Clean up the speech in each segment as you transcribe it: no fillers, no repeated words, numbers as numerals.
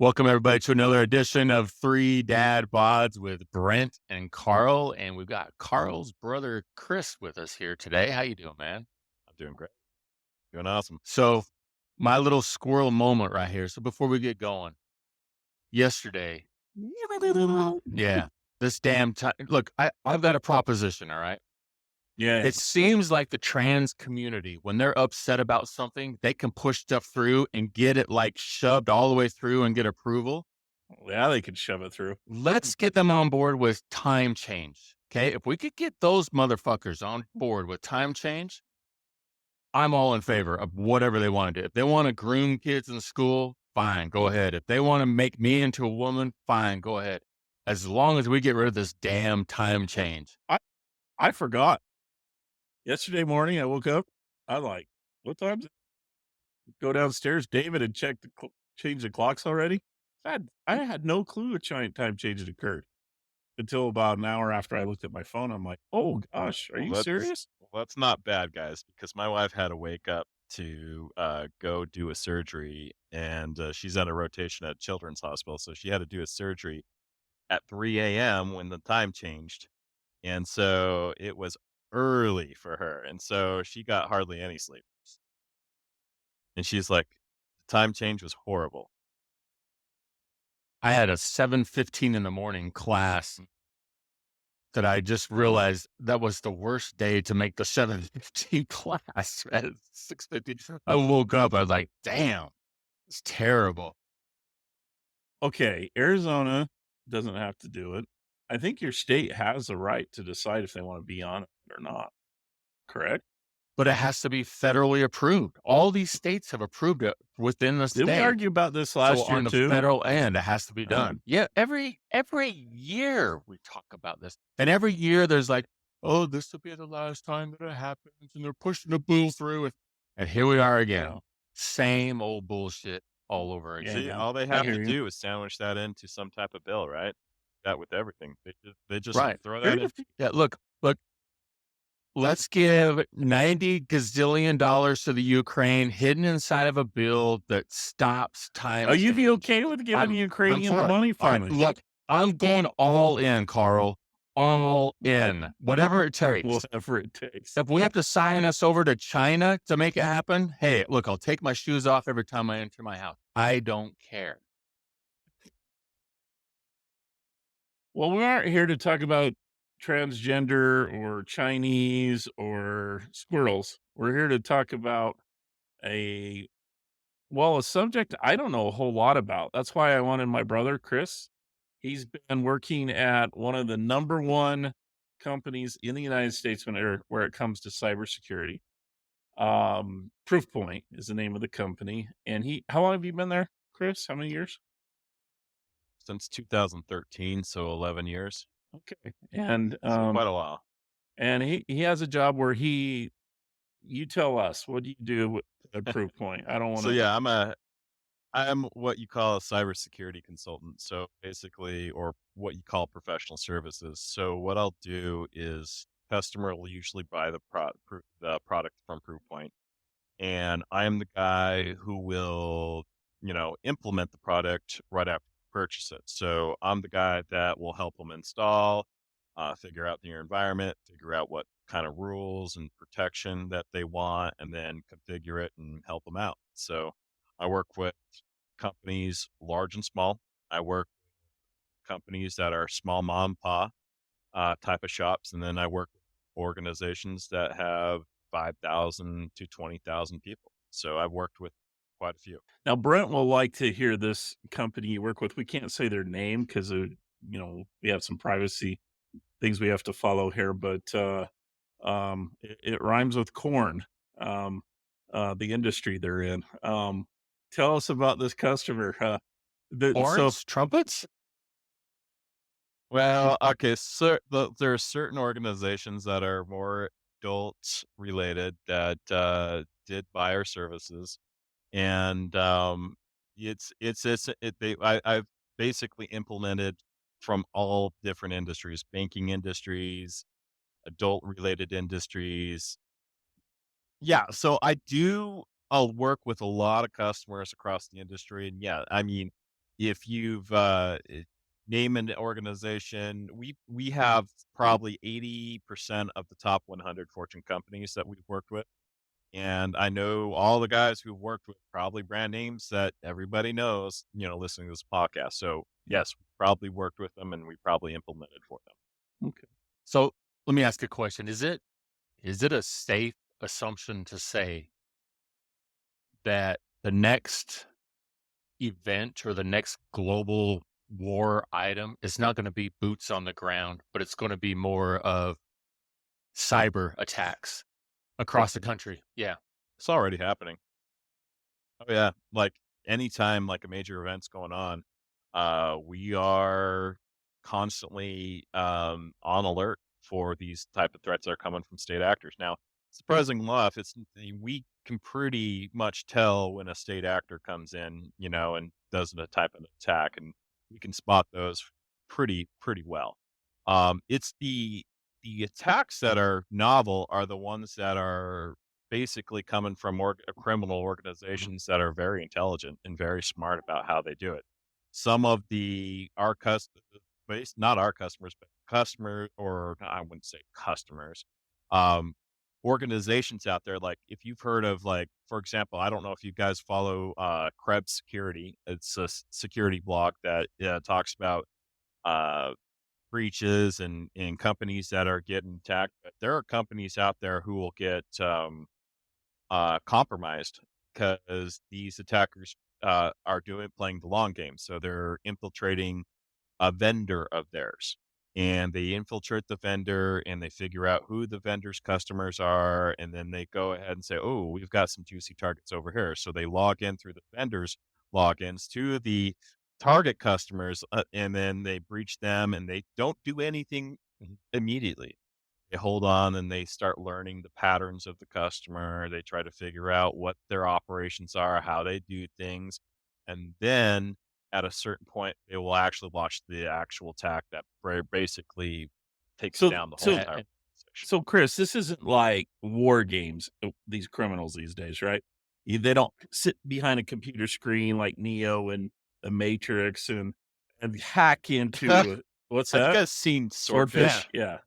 Welcome, everybody, to another edition of Three Dad Bods with Brent and Carl. And we've got Carl's brother, Chris, with us here today. How you doing, man? I'm doing great. Doing awesome. So my little squirrel moment right here. So before we get going, yesterday, yeah, this damn time. Look, I've got a proposition, all right? Yeah. It seems like the trans community, when they're upset about something, they can push stuff through and get it like shoved all the way through and get approval. Yeah, they could shove it through. Let's get them on board with time change. Okay. If we could get those motherfuckers on board with time change, I'm all in favor of whatever they want to do. If they want to groom kids in school, fine, go ahead. If they want to make me into a woman, fine, go ahead. As long as we get rid of this damn time change. I forgot. Yesterday morning, I woke up. I'm like, what time is it? Go downstairs. David had checked changed the clocks already. I had no clue a time change had occurred until about an hour after I looked at my phone. I'm like, oh gosh, are you serious? That's not bad, guys, because my wife had to wake up to go do a surgery, and she's on a rotation at Children's Hospital, so she had to do a surgery at 3 a.m. when the time changed, and so it was early for her, and so she got hardly any sleep. And she's like, "The time change was horrible." I had a 7:15 in the morning class that I just realized that was the worst day to make the 7:15 class at 6:50. I woke up, I was like, damn, it's terrible. Okay, Arizona doesn't have to do it. I think your state has the right to decide if they want to be on it or not. Correct? But it has to be federally approved. All these states have approved it within the Did we state. argue about this So last year on the too? federal end, it has to be done. Yeah, every year we talk about this. And every year there's like, oh, this will be the last time that it happens. And they're pushing the bill through it. And here we are again. Yeah. Same old bullshit all over Yeah, again. See, man. all they I have hear to you. do is sandwich that into some type of bill, right? That with everything. They just Right. throw that in. Yeah, look, let's give $90 gazillion to the Ukraine hidden inside of a bill that stops time. Oh, you'd be change. okay with giving I'm the Ukrainians for it. money finally? Look, I'm going all in, Carl. All in. Whatever it takes. Whatever it takes. If we have to sign us over to China to make it happen, hey, look, I'll take my shoes off every time I enter my house. I don't care. Well, we aren't here to talk about transgender or Chinese or squirrels. We're here to talk about a subject I don't know a whole lot about. That's why I wanted my brother, Chris. He's been working at one of the number one companies in the United States where it comes to cybersecurity. Proofpoint is the name of the company. And how long have you been there, Chris? How many years? Since 2013, so 11 years. Okay. And So quite a while. and he has a job where you tell us, what do you do at Proofpoint? I don't want So to. yeah, I'm what you call a cybersecurity consultant. So basically, or what you call professional services. So what I'll do is customer will usually buy the product from Proofpoint, and I am the guy who will, implement the product right after you purchase it. So I'm the guy that will help them install, figure out their environment, figure out what kind of rules and protection that they want, and then configure it and help them out. So I work with companies large and small. I work with companies that are small mom and pop type of shops, and then I work with organizations that have 5,000 to 20,000 people. So I've worked with quite a few. Now, Brent will like to hear this company you work with. We can't say their name because, we have some privacy things we have to follow here, but it rhymes with corn, the industry they're in. Tell us about this customer. Horns? Trumpets? Well, okay, so there are certain organizations that are more adult related that did buy our services, and I've basically implemented from all different industries, banking industries, adult related industries. Yeah, so I'll work with a lot of customers across the industry, and yeah, I mean, if you've name an organization, we have probably 80% of the top 100 Fortune companies that we've worked with. And I know all the guys who've worked with probably brand names that everybody knows, listening to this podcast. So yes, we probably worked with them and we probably implemented for them. Okay. So let me ask a question. Is it a safe assumption to say that the next event or the next global war item is not going to be boots on the ground, but it's going to be more of cyber attacks across the country? Yeah. It's already happening. Oh yeah, like anytime like a major event's going on, we are constantly on alert for these type of threats that are coming from state actors. Now, surprising enough, we can pretty much tell when a state actor comes in, and does a type of attack, and we can spot those pretty well. It's the attacks that are novel are the ones that are basically coming from criminal organizations that are very intelligent and very smart about how they do it. Some of our customers, not our customers, but customers, or I wouldn't say customers, um, organizations out there. Like if you've heard of, like, for example, I don't know if you guys follow Krebs Security. It's a security blog that talks about uh, breaches and companies that are getting attacked. But there are companies out there who will get compromised because these attackers are playing the long game. So they're infiltrating a vendor of theirs, and they infiltrate the vendor and they figure out who the vendor's customers are, and then they go ahead and say, "Oh, we've got some juicy targets over here." So they log in through the vendor's logins to the target customers, and then they breach them, and they don't do anything immediately. They hold on and they start learning the patterns of the customer. They try to figure out what their operations are, how they do things. And then at a certain point, they will actually launch the actual attack that basically takes So, down the whole so, entire And organization. so, Chris, this isn't like war games. These criminals these days, right? They don't sit behind a computer screen like Neo and the Matrix and hack into what's Have you that? guys seen yeah. Swordfish? Swordfish? Yeah,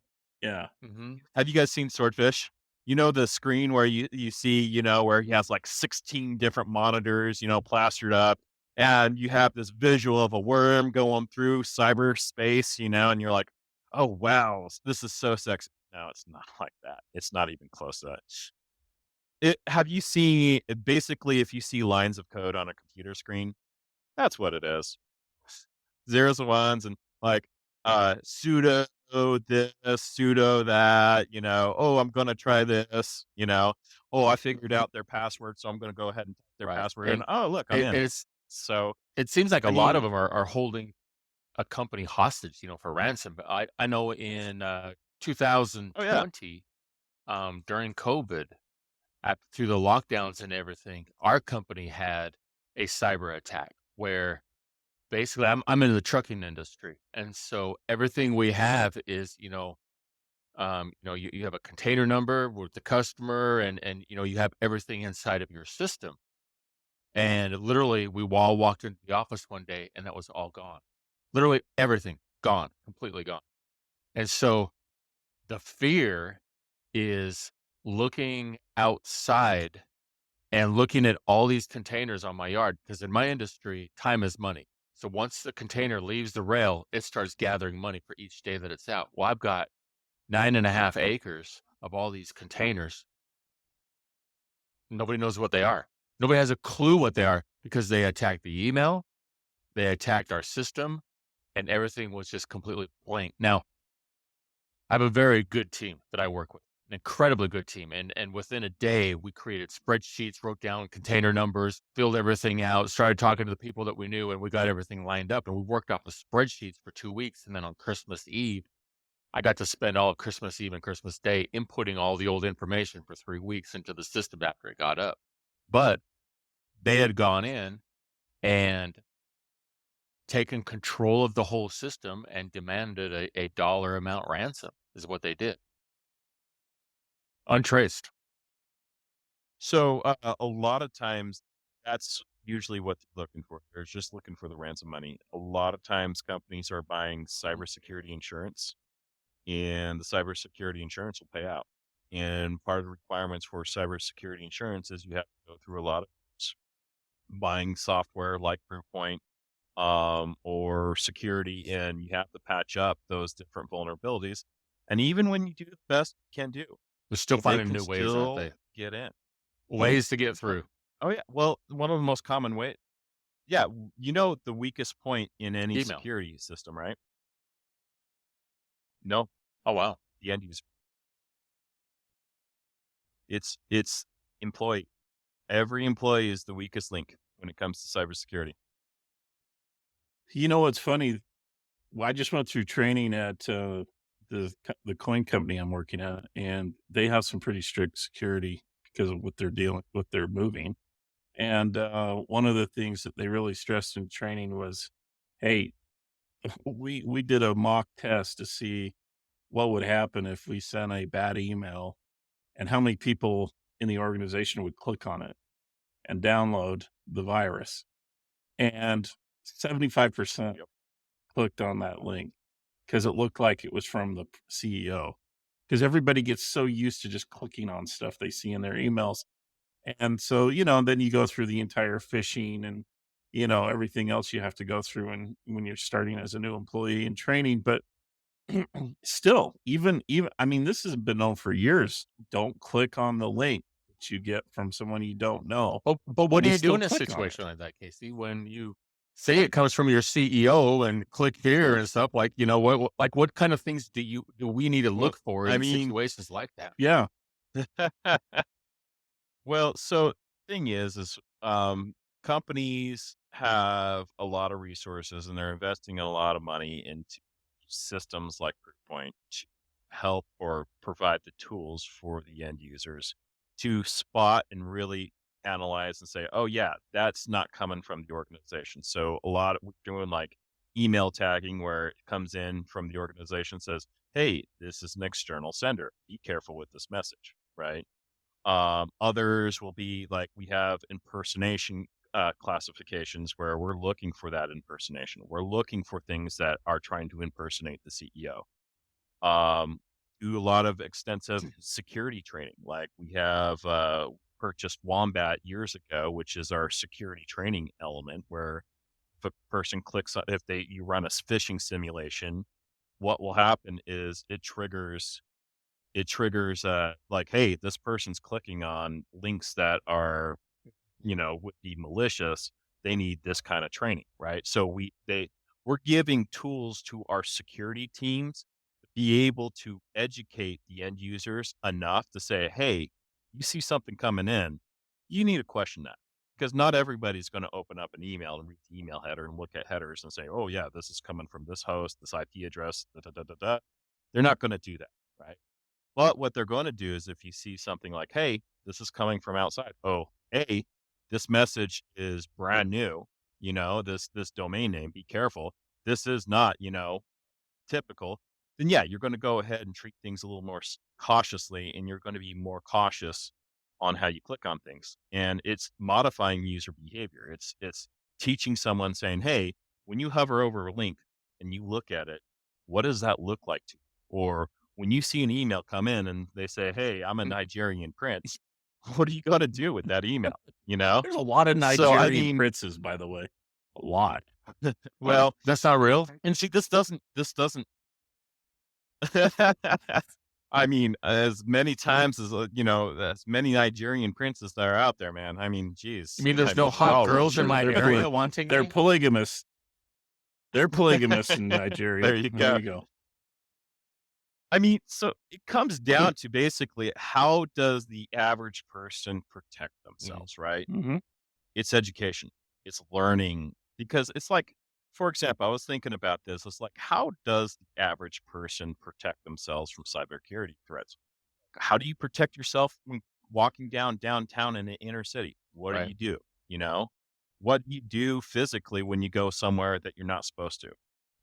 yeah. Hmm. Have you guys seen Swordfish? You know the screen where you see, where he has like 16 different monitors, plastered up, and you have this visual of a worm going through cyberspace, and you're like, "Oh wow, this is so sexy." No, it's not like that. It's not even close to that. Have you seen basically if you see lines of code on a computer screen, that's what it is. Zeros and ones and like pseudo this, pseudo that, oh, I'm gonna try this, oh, I figured out their password, so I'm gonna go ahead and type their Right. password and And oh look, I'm it, in. it's So it seems like a I lot of mean, them are holding a company hostage, for ransom. But I know in oh yeah. 2020, during COVID, through the lockdowns and everything, our company had a cyber attack where basically I'm in the trucking industry, and so everything we have is you have a container number with the customer, and you have everything inside of your system. And literally, we all walked into the office one day, and that was all gone. Literally everything gone, completely gone. And so the fear is looking outside and looking at all these containers on my yard, because in my industry, time is money. So once the container leaves the rail, it starts gathering money for each day that it's out. Well, I've got 9.5 acres of all these containers. Nobody knows what they are. Nobody has a clue what they are because they attacked the email, they attacked our system, and everything was just completely blank. Now, I have a very good team that I work with, an incredibly good team. And within a day, we created spreadsheets, wrote down container numbers, filled everything out, started talking to the people that we knew, and we got everything lined up. And we worked off the spreadsheets for 2 weeks. And then on Christmas Eve, I got to spend all of Christmas Eve and Christmas Day inputting all the old information for 3 weeks into the system after it got up. But they had gone in and taken control of the whole system and demanded a dollar amount ransom, is what they did. Untraced. So a lot of times that's usually what they're looking for. They're just looking for the ransom money. A lot of times companies are buying cybersecurity insurance, and the cybersecurity insurance will pay out. And part of the requirements for cybersecurity insurance is you have to go through a lot of buying software like Proofpoint, or security, and you have to patch up those different vulnerabilities. And even when you do the best you can do, They're still they finding can new ways, aren't still they? get in. Ways to get through. Oh yeah. Well, one of the most common way, yeah, you know the weakest point in any Email. security system, right? No, Oh, wow. the end user. It's employee. Every employee is the weakest link when it comes to cybersecurity. You know what's funny? Well, I just went through training at the coin company I'm working at, and they have some pretty strict security because of what they're moving. And one of the things that they really stressed in training was, hey, we did a mock test to see what would happen if we sent a bad email and how many people in the organization would click on it and download the virus. And 75% Yep. clicked on that link because it looked like it was from the CEO. Because everybody gets so used to just clicking on stuff they see in their emails. And so, then you go through the entire phishing and, everything else you have to go through and when you're starting as a new employee and training. But still, even I mean, this has been known for years. Don't click on the link that you get from someone you don't know. But what And do they you do still in a click on it. situation like that, Casey? When you say it comes from your CEO and click here and stuff, like, what kind of things do we need to Well, look for I in mean, situations like that? Yeah. well, so thing is companies have a lot of resources and they're investing a lot of money into systems like Proofpoint to help or provide the tools for the end users to spot and really analyze and say, oh yeah, that's not coming from the organization. So a lot of we're doing like email tagging where it comes in from the organization says, hey, this is an external sender. Be careful with this message, right? Others will be like we have impersonation classifications where we're looking for that impersonation. We're looking for things that are trying to impersonate the CEO. Do a lot of extensive security training. Like we have purchased Wombat years ago, which is our security training element where if a person clicks on, if you run a phishing simulation, what will happen is it triggers like, hey, this person's clicking on links that are, would be malicious. They need this kind of training, right? So we're giving tools to our security teams to be able to educate the end users enough to say, hey, you see something coming in, you need to question that. Because not everybody's going to open up an email and read the email header and look at headers and say, oh yeah, this is coming from this host, this IP address, da da da da da. They're not going to do that, right? But what they're going to do is if you see something like, hey, this is coming from outside. Oh, hey, this message is brand new, this domain name, be careful. This is not, typical. Then yeah, you're going to go ahead and treat things a little more cautiously and you're going to be more cautious on how you click on things. And it's modifying user behavior. It's teaching someone saying, hey, when you hover over a link and you look at it, what does that look like to you? Or when you see an email come in and they say, hey, I'm a Nigerian prince, what are you going to do with that email? There's a lot of So, I Nigerian mean, princes, by the way. A lot. well, That's not real. and see, this doesn't, I mean, as many times as many Nigerian princes that are out there, man. I mean, geez. I mean, there's I no mean, we're hot all girls in rooting my for They're them. area wanting They're me. polygamous. They're polygamous in Nigeria. There you There go. you go. I mean, so it comes down to basically how does the average person protect themselves, right? Mhm. It's education, it's learning, because it's like, for example, I was thinking about this. It's like, how does the average person protect themselves from cybersecurity threats? How do you protect yourself when walking downtown in the inner city? What do Right. you do? You know, what do you do physically when you go somewhere that you're not supposed to?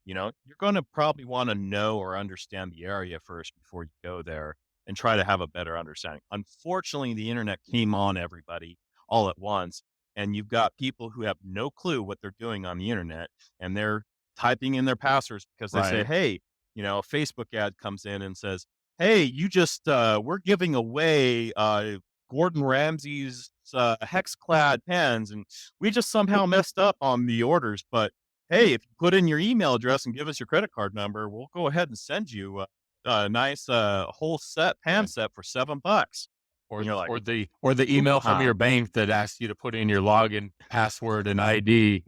You're going to probably want to know or understand the area first before you go there and try to have a better understanding. Unfortunately, the internet came on everybody all at once and you've got people who have no clue what they're doing on the internet, and they're typing in their passwords because they say, Right. hey, a Facebook ad comes in and says, hey, you just we're giving away Gordon Ramsay's hex-clad pens, and we just somehow messed up on the orders. But hey, if you put in your email address and give us your credit card number, we'll go ahead and send you a nice whole pan set for $7. Or And you're like, the email from huh? your bank that asks you to put in your login password and ID,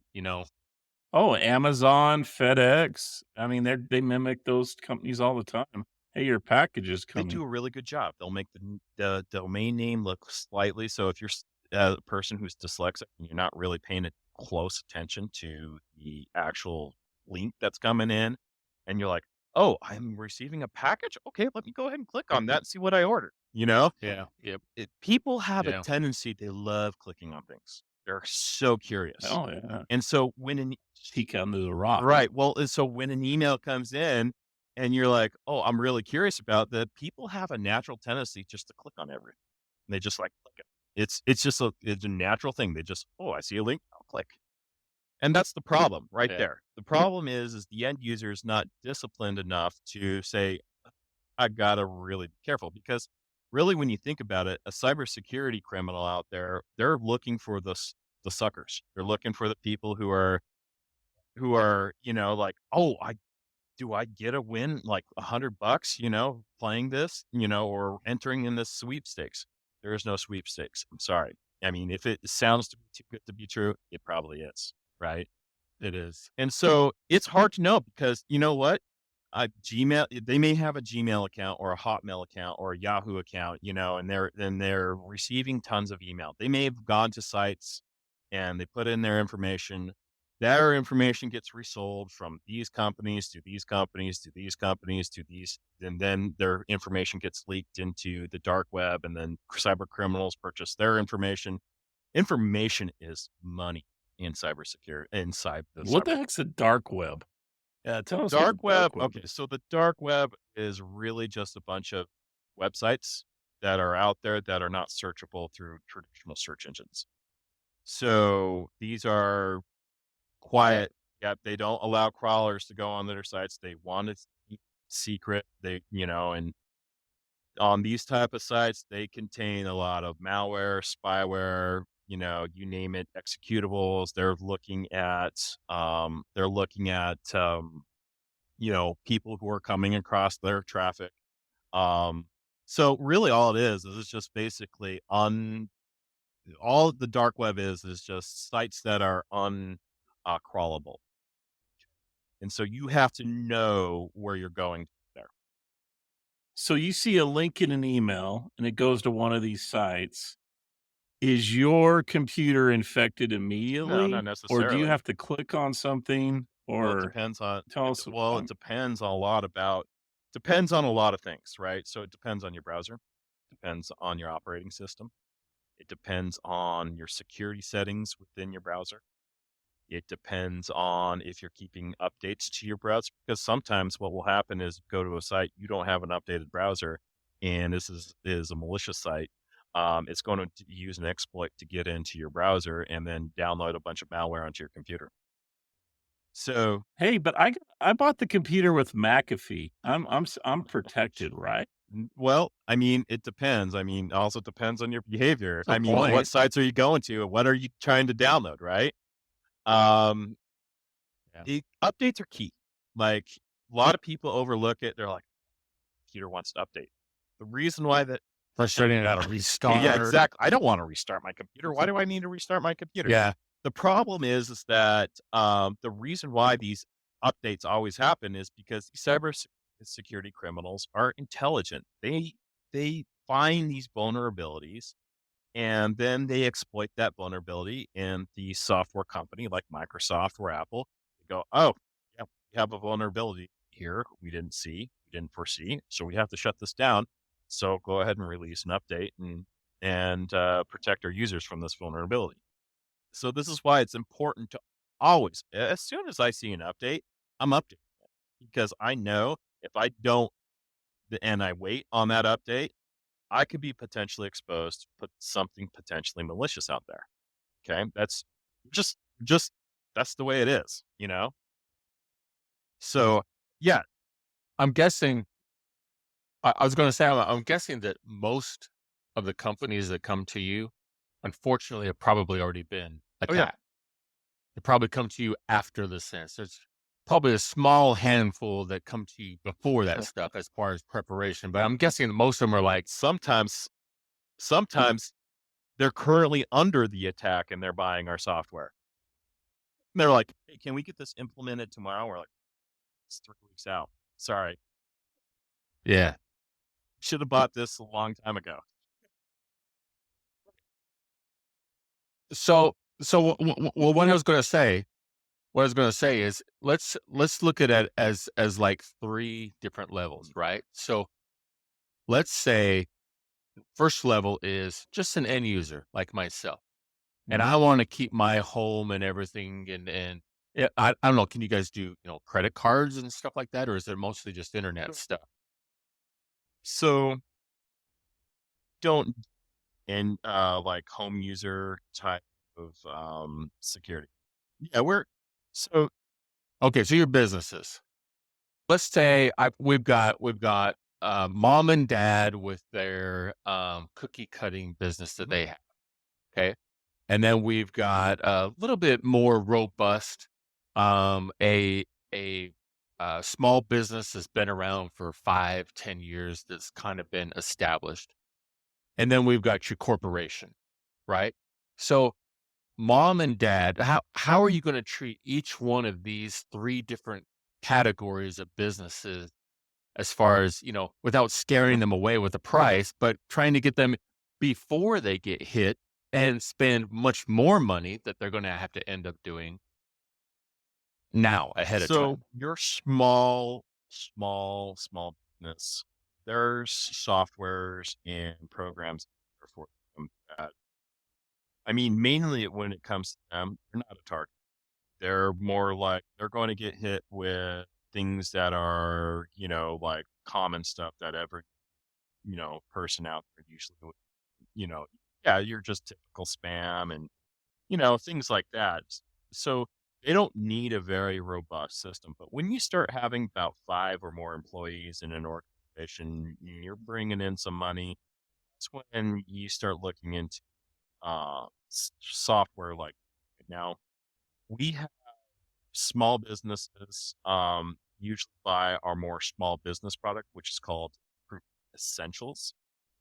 Oh, Amazon, FedEx. I mean, they mimic those companies all the time. Hey, your package is They coming. do a really good job. They'll make the domain name look slightly. So if you're a person who's dyslexic and you're not really paying close attention to the actual link that's coming in, and you're like, oh, I'm receiving a package. Okay, let me go ahead and click on that and see what I ordered. Yeah. Yep. People have a Yeah. tendency, they love clicking on things. They're so curious. Oh, yeah. And so when Peek under the rock. right. Well, and so when an email comes in and you're like, oh, I'm really curious about that, people have a natural tendency just to click on everything. They just like click it. It's just it's a natural thing. They just, oh, I see a link, I'll click. And that's the problem right Yeah. there. The problem is the end user is not disciplined enough to say, I gotta really be careful, because really, when you think about it, a cybersecurity criminal out there, they're looking for the suckers. They're looking for the people who are, like, oh, do I get a win like $100, playing this, or entering in this sweepstakes? There is no sweepstakes. I'm sorry. I mean, if it sounds to be too good to be true, it probably is, right? It is. And so it's hard to know, because you know what? Gmail, they may have a Gmail account or a Hotmail account or a Yahoo account, and they're receiving tons of email. They may have gone to sites and they put in their information. Their information gets resold from these companies to these companies to these companies to these, and then their information gets leaked into the dark web, and then cyber criminals purchase their information. Information is money in cybersecurity, inside the What cyber. the heck's a dark web? Yeah, tell us what the Dark web. dark web Okay, is. so the dark web is really just a bunch of websites that are out there that are not searchable through traditional search engines. So these are quiet. Yep, they don't allow crawlers to go on their sites. They want it secret. And on these type of sites, they contain a lot of malware, spyware, you name it, executables. They're looking at people who are coming across their traffic. Um, so really all it is it's just basically all the dark web is just sites that are crawlable. And so you have to know where you're going there. So you see a link in an email and it goes to one of these sites. Is your computer infected No, not immediately, or do you necessarily. have to click on something, Well, or tell us? it depends on a lot of things, right? So it depends on your browser, depends on your operating system. It depends on your security settings within your browser. It depends on if you're keeping updates to your browser, because sometimes what will happen is go to a site, you don't have an updated browser, and this is a malicious site. It's going to use an exploit to get into your browser and then download a bunch of malware onto your computer. So, Hey, but I bought the computer with McAfee. I'm protected, right? well, I mean, it depends. I mean, also depends on your behavior. That's I the mean, what point. sites are you going to, and what are you trying to download, right? Um, Yeah. the updates are key. Like, a lot of people overlook it. They're like, computer wants to update. The reason why that Frustrating. I got to restart. yeah, exactly. I don't want to restart my computer. Why do I need to restart my computer? Yeah. The problem is that the reason why these updates always happen is because the cybersecurity criminals are intelligent. They find these vulnerabilities, and then they exploit that vulnerability. And the software company like Microsoft or Apple, they go, "Oh, yeah, we have a vulnerability here. We didn't foresee, so we have to shut this down. So go ahead and release an update and protect our users from this vulnerability." So this is why it's important to always, as soon as I see an update, I'm updating it, because I know if I don't and I wait on that update, I could be potentially exposed to put something potentially malicious out there. Okay. That's just, that's the way it is, you know? So yeah. I'm guessing. I was going to say, I'm guessing that most of the companies that come to you, unfortunately, have probably already been Oh yeah. attacked. They probably come to you after the sense. There's probably a small handful that come to you before that stuff as far as preparation. But I'm guessing that most of them are like, Sometimes, sometimes they're currently under the attack and they're buying our software. And they're like, "Hey, can we get this implemented tomorrow?" We're like, "It's 3 weeks out. Sorry, yeah. should have bought this a long time ago." So, what I was going to say is let's look at it as like three different levels, right? So let's say first level is just an end user like myself, and Mhm. I want to keep my home and everything, and yeah, I don't know. Can you guys do credit cards and stuff like that, or is it mostly just internet stuff? So don't and like home user type of security. Yeah, so Okay, so your businesses. Let's say we've got mom and dad with their cookie cutting business that Mhm. they have. Okay, and then we've got a little bit more robust, a small business that's been around for 5, 10 years that's kind of been established. And then we've got your corporation, right? So mom and dad, how are you going to treat each one of these three different categories of businesses as far as, without scaring them away with the price, but trying to get them before they get hit and spend much more money that they're going to have to end up doing now ahead of so time. your small business, there's softwares and programs for them that, I mean, mainly when it comes to them, they're not a target. They're more like they're going to get hit with things that are, like common stuff that every, person out there usually would, you know, yeah, you're just typical spam and, things like that. So they don't need a very robust system. But when you start having about 5 or more employees in an organization, you're bringing in some money. That's when you start looking into software like now. We small businesses usually buy our more small business product, which is called Proof Essentials.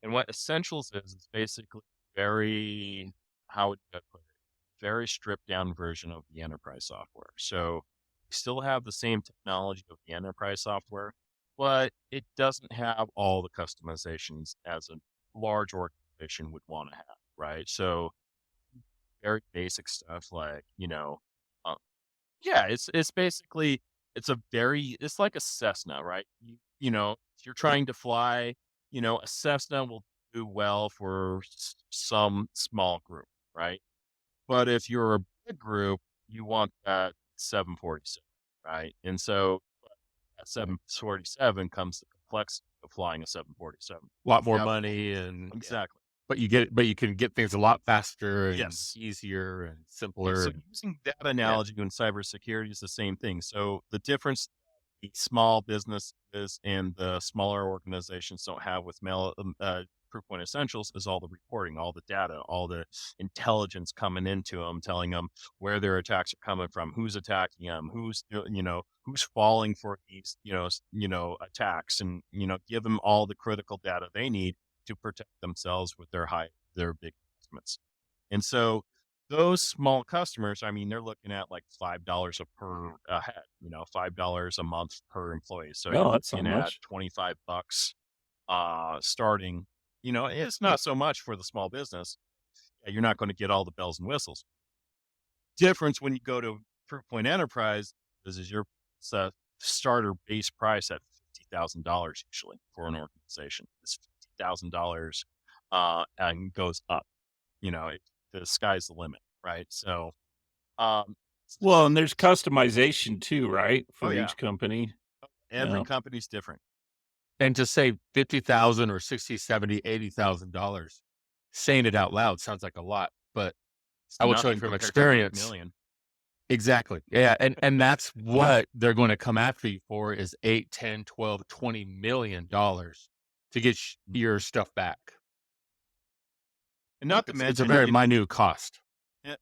And what Essentials is basically very, how would I put it, very stripped down version of the enterprise software. So we still have the same technology of the enterprise software, but it doesn't have all the customizations as a large organization would want to have, right? So very basic stuff like, uh, yeah, it's basically it's like a Cessna, right? If you're trying to fly, a Cessna will do well for some small group, right? But if you're a big group, you want that 747, right? And so at 747 comes the complexity of flying a 747. A lot more Yep, money and yeah. exactly. But you can get things a lot faster and Yes. easier and Yeah, simpler. so And using that yeah. analogy in cybersecurity is the same thing. So the difference the small businesses and the smaller organizations don't have with Proofpoint Essentials is all the reporting, all the data, all the intelligence coming into them, telling them where their attacks are coming from, who's attacking them, who's falling for these, attacks, and give them all the critical data they need to protect themselves with their big investments. And so those small customers, I mean, they're looking at like $5 a head, $5 a month per employee. So you're No, that's not looking at much. $25 starting. It's not so much for the small business. Yeah, you're not going to get all the bells and whistles. Difference when you go to Proofpoint Enterprise is your starter base price at $50,000 usually for an organization. It's $50,000 and goes up. The sky's the limit, right? So, um, Well, and there's customization too, right? oh For yeah, each company. every Yeah. company's different. And to save 50,000 or 60, 70, $80,000, saying it out loud sounds like a lot, but It's I will tell you nothing from compared to 8 experience. million. Exactly. Yeah. And that's what they're going to come after you for is 8, 10, 12, $20 million to get your stuff back. And not to It's a mention, very minute cost.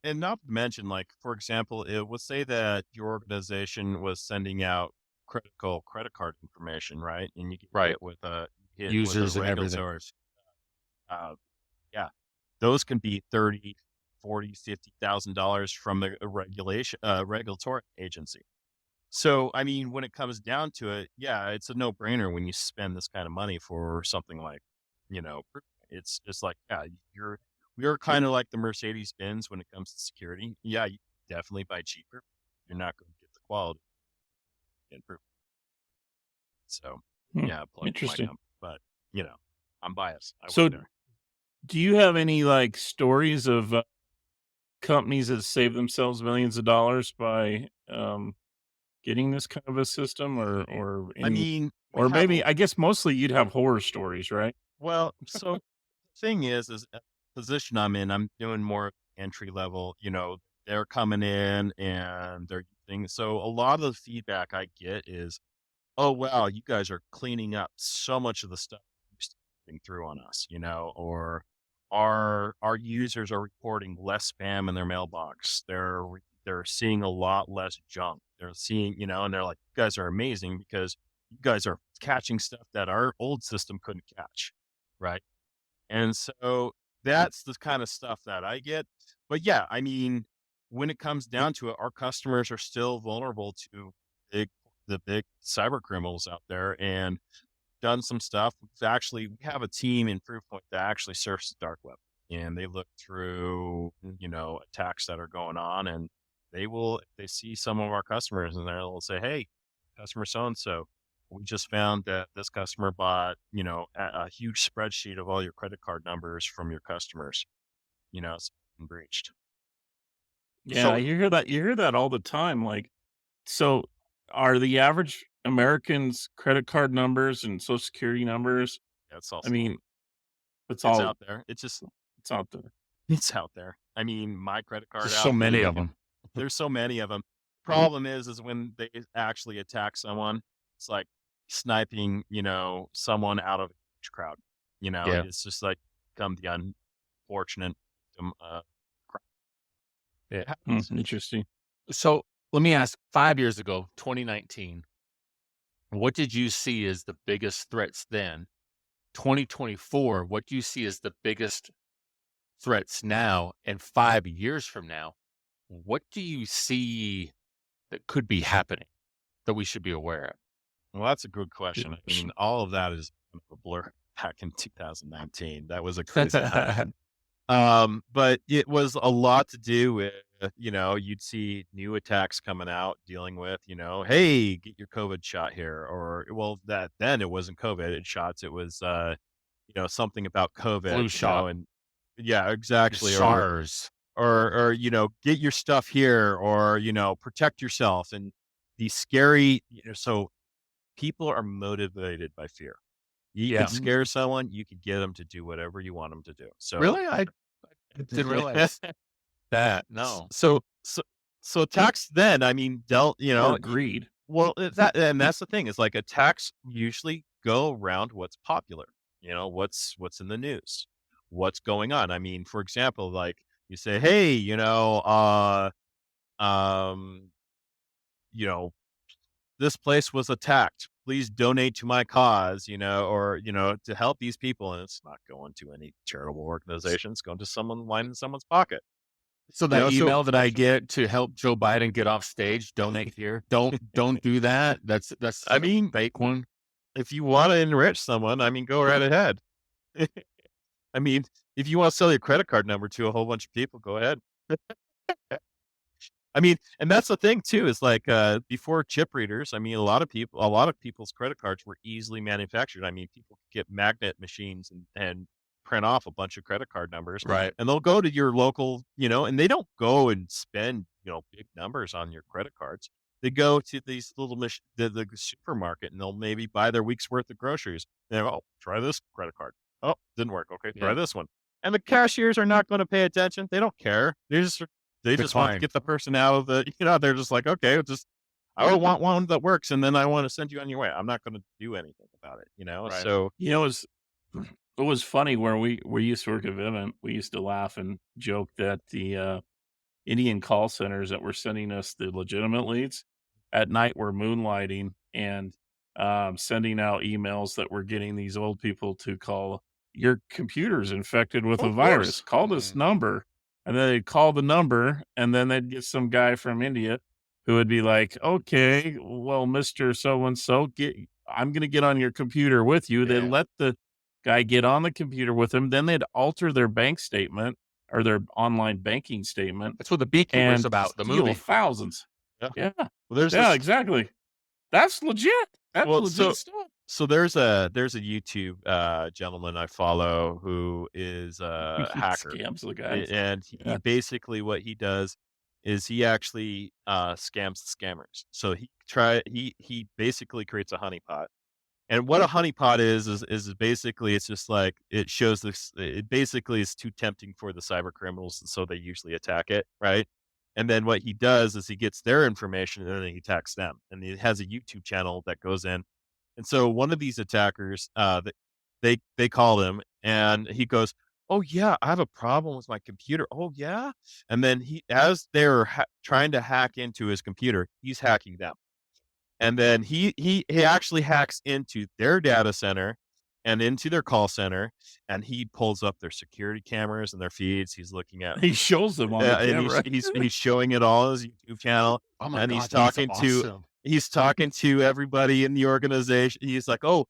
and not to mention, like, for example, it would say that your organization was sending out critical credit card information, right? And you get Right. hit with a Users and everything. regulators. Uh, yeah, those can be 30, 40, $50,000 from a regulatory agency. So, I mean, when it comes down to it, yeah, it's a no brainer when you spend this kind of money for something like, it's just like, yeah, we're kind of like the Mercedes Benz when it comes to security. Yeah, you definitely buy cheaper. You're not going to get the quality improvement. So, yeah, plug for my Interesting. company, but I'm biased. I So work there. do you have any like stories of companies that save themselves millions of dollars by getting this kind of a system or I any, mean, we or have maybe I guess mostly you'd have horror stories, right? well, so the thing is the position I'm in, I'm doing more entry level, they're coming in and they're using, so a lot of the feedback I get is, oh, wow, you guys are cleaning up so much of the stuff you used to be putting through on us, or our users are reporting less spam in their mailbox. They're seeing a lot less junk. They're seeing, and they're like, you guys are amazing because you guys are catching stuff that our old system couldn't catch. Right. And so that's the kind of stuff that I get. But yeah, I mean, when it comes down to it, our customers are still vulnerable to the big cyber criminals out there, and done some stuff. We have a team in Proofpoint that actually surfs the dark web, and they look through, attacks that are going on, and if they see some of our customers and they'll say, hey, customer so-and-so, we just found that this customer bought, a huge spreadsheet of all your credit card numbers from your customers, it's been breached. Yeah, So you hear that all the time. Like, so are the average Americans' credit card numbers and social security numbers? it's I also, mean, it's it's all out there. it's out there. It's out there. I mean, my credit card There's out. so many of them. There's so many of them. Problem is when they actually attack someone, it's like sniping, someone out of a huge crowd. Yeah. It's just like become the unfortunate crowd. It happens. Interesting. So let me ask 5 years ago, 2019, what did you see as the biggest threats then? 2024, what do you see as the biggest threats now? And 5 years from now, what do you see that could be happening that we should be aware of? Well, that's a good question. I mean, all of that is kind of a blur back in 2019. That was a crazy time. But it was a lot to do with, you'd see new attacks coming out dealing with, hey, get your COVID shot here. Or, well, then it wasn't COVID shots. It was, something about COVID, Flu shot, and yeah, exactly. SARS. Or, get your stuff here, or, protect yourself, and these scary, so people are motivated by fear. You Yeah. could scare someone, you could get them to do whatever you want them to do. So Really? I didn't realize that. No. so attacks then, I mean, Or greed. well, and that's the thing is like attacks usually go around what's popular, what's in the news, what's going on. I mean, for example, like you say, hey, um, you know, this place was attacked. Please donate to my cause, or, to help these people. And it's not going to any charitable organization. It's going to someone lining someone's pocket. So that email that I get to help Joe Biden get off stage, donate here. Don't do that. That's I mean, fake one. if you want to enrich someone, I mean, go right ahead. I mean, if you want to sell your credit card number to a whole bunch of people, go ahead. I mean, and that's the thing too, is like, before chip readers, I mean, a lot of people's credit cards were easily manufactured. I mean, people could get magnet machines and print off a bunch of credit card numbers, Right. and they'll go to your local, and they don't go and spend, big numbers on your credit cards. They go to these little the supermarket, and they'll maybe buy their week's worth of groceries. Oh, try this credit card. Oh, didn't work. Okay, try Yeah. this one. And the cashiers are not going to pay attention. They don't care. They just want to Decline. get the person out of the, they're just like, okay, just I want one that works, and then I want to send you on your way. I'm not going to do anything about it. Right. So It was funny where we used to work at Vivint. We used to laugh and joke that the Indian call centers that were sending us the legitimate leads at night were moonlighting and sending out emails that were getting these old people to call your computer's infected with a of virus. course, Call this number. And then they'd call the number, and then they'd get some guy from India who would be like, okay, well, Mr. So and so, I'm going to get on your computer with you. They'd Yeah. let the guy get on the computer with him. Then they'd alter their bank statement or their online banking statement That's what the beekeeper's and about, the steal movie. thousands. yeah. Yeah. Well, there's Yeah, this. exactly. That's legit. That's Well, legit stuff. so there's a YouTube gentleman I follow who is a He hacker, scams the guys. and he Yeah. basically what he does is he actually scams the scammers. So he basically creates a honeypot. And what a honeypot is basically it's just like it shows this. It basically is too tempting for the cyber criminals, and so they usually attack it, right? And then what he does is he gets their information and then he attacks them. And he has a YouTube channel that goes in. And so one of these attackers, they call him and he goes, "Oh yeah, I have a problem with my computer." "Oh yeah," and then as they're trying to hack into his computer, he's hacking them. And then he actually hacks into their data center and into their call center, and he pulls up their security cameras and their feeds. He's looking at He shows them on the and camera. he's showing it all on his YouTube channel, Oh my and God, that's awesome. he's talking to everybody in the organization. He's like, "Oh,"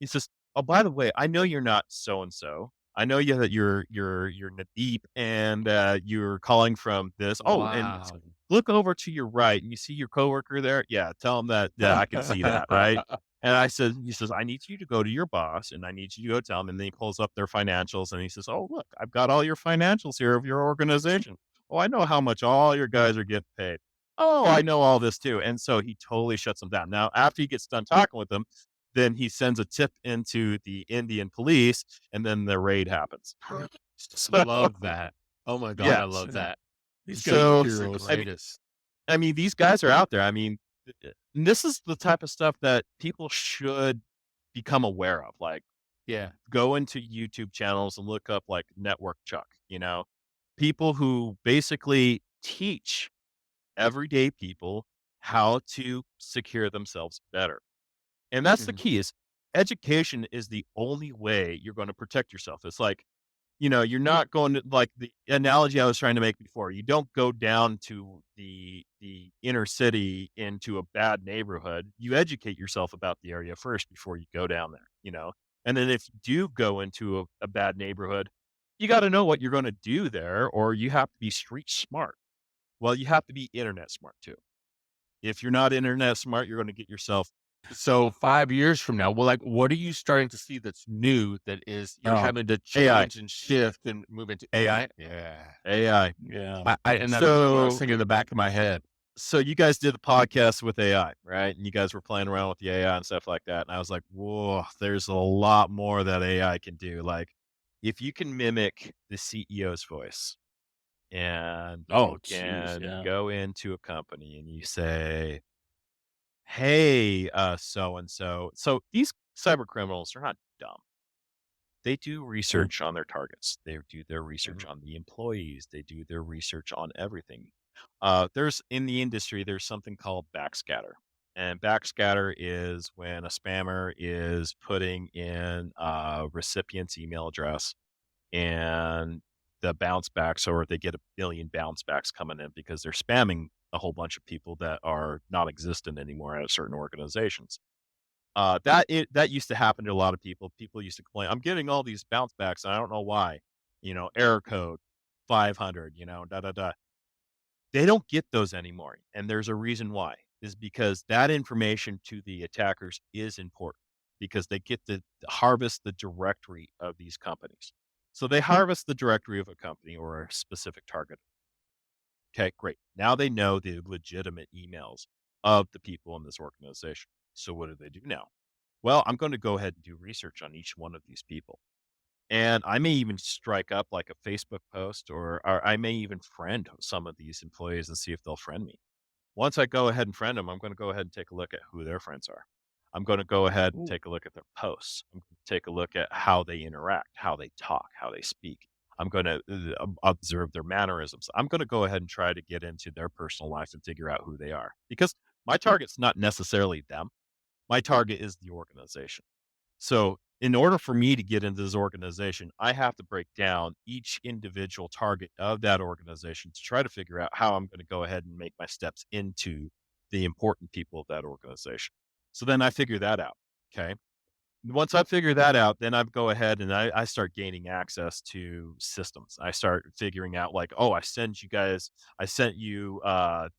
he says, "Oh, by the way, I know you're not so and so. I know that you're Nadeep, and you're calling from this. Oh, and Wow. look over to your right, and you see your coworker there. Yeah, tell him that. Yeah, I can see that, right?" And he says, "I need you to go to your boss, and I need you to go tell him." And then he pulls up their financials, and he says, "Oh, look, I've got all your financials here of your organization. Oh, I know how much all your guys are getting paid. Oh, I know all this too." And so he totally shuts them down. Now, after he gets done talking with them, then he sends a tip into the Indian police, and then the raid happens. So, Love that. Oh my God, I yes. love that. These guys So, are It's the heroes. greatest. I mean, these guys are out there. I mean, and this is the type of stuff that people should become aware of. Like, Yeah. go into YouTube channels and look up like Network Chuck, people who basically teach everyday people how to secure themselves better. And that's the Mhm. key is education is the only way you're going to protect yourself. It's like, you're not going to like the analogy I was trying to make before. You don't go down to the inner city into a bad neighborhood. You educate yourself about the area first before you go down there. And then if you do go into a bad neighborhood, you got to know what you're going to do there, or you have to be street smart. Well, you have to be internet smart too. If you're not internet smart, you're going to get yourself. So 5 years from now, well, like, what are you starting to see that's new that is you're Oh, having to AI. change and shift and move into AI? Yeah. AI. yeah. And that's what I was So thinking in the back of my head. so you guys did the podcast with AI, right? And you guys were playing around with the AI and stuff like that. And I was like, whoa, there's a lot more that AI can do. Like, if you can mimic the CEO's voice and Oh, you jeez, can yeah. go into a company and you say, "Hey, so and so." So these cyber criminals are not dumb. They do research on their targets. They do their research Mhm. on the employees. They do their research on everything. There's in the industry, there's something called backscatter. And backscatter is when a spammer is putting in a recipient's email address and the bounce backs, or they get a million bounce backs coming in because they're spamming a whole bunch of people that are not existent anymore at certain organizations. That used to happen to a lot of people. People used to complain, "I'm getting all these bounce backs, and I don't know why." Error code 500. Da da da. They don't get those anymore, and there's a reason why. Is because that information to the attackers is important because they get to harvest the directory of these companies. So they harvest the directory of a company or a specific target. Okay, great. Now they know the legitimate emails of the people in this organization. So what do they do now? Well, I'm going to go ahead and do research on each one of these people. And I may even strike up like a Facebook post, or I may even friend some of these employees and see if they'll friend me. Once I go ahead and friend them, I'm going to go ahead and take a look at who their friends are. I'm going to go ahead and Ooh. take a look at their posts. I'm going to take a look at how they interact, how they talk, how they speak. I'm going to observe their mannerisms. I'm going to go ahead and try to get into their personal lives and figure out who they are, because my target's not necessarily them. My target is the organization. So, in order for me to get into this organization, I have to break down each individual target of that organization to try to figure out how I'm going to go ahead and make my steps into the important people of that organization. So then I figure that out. Okay. Once I figure that out, then I go ahead and I start gaining access to systems. I start figuring out like, oh, I sent you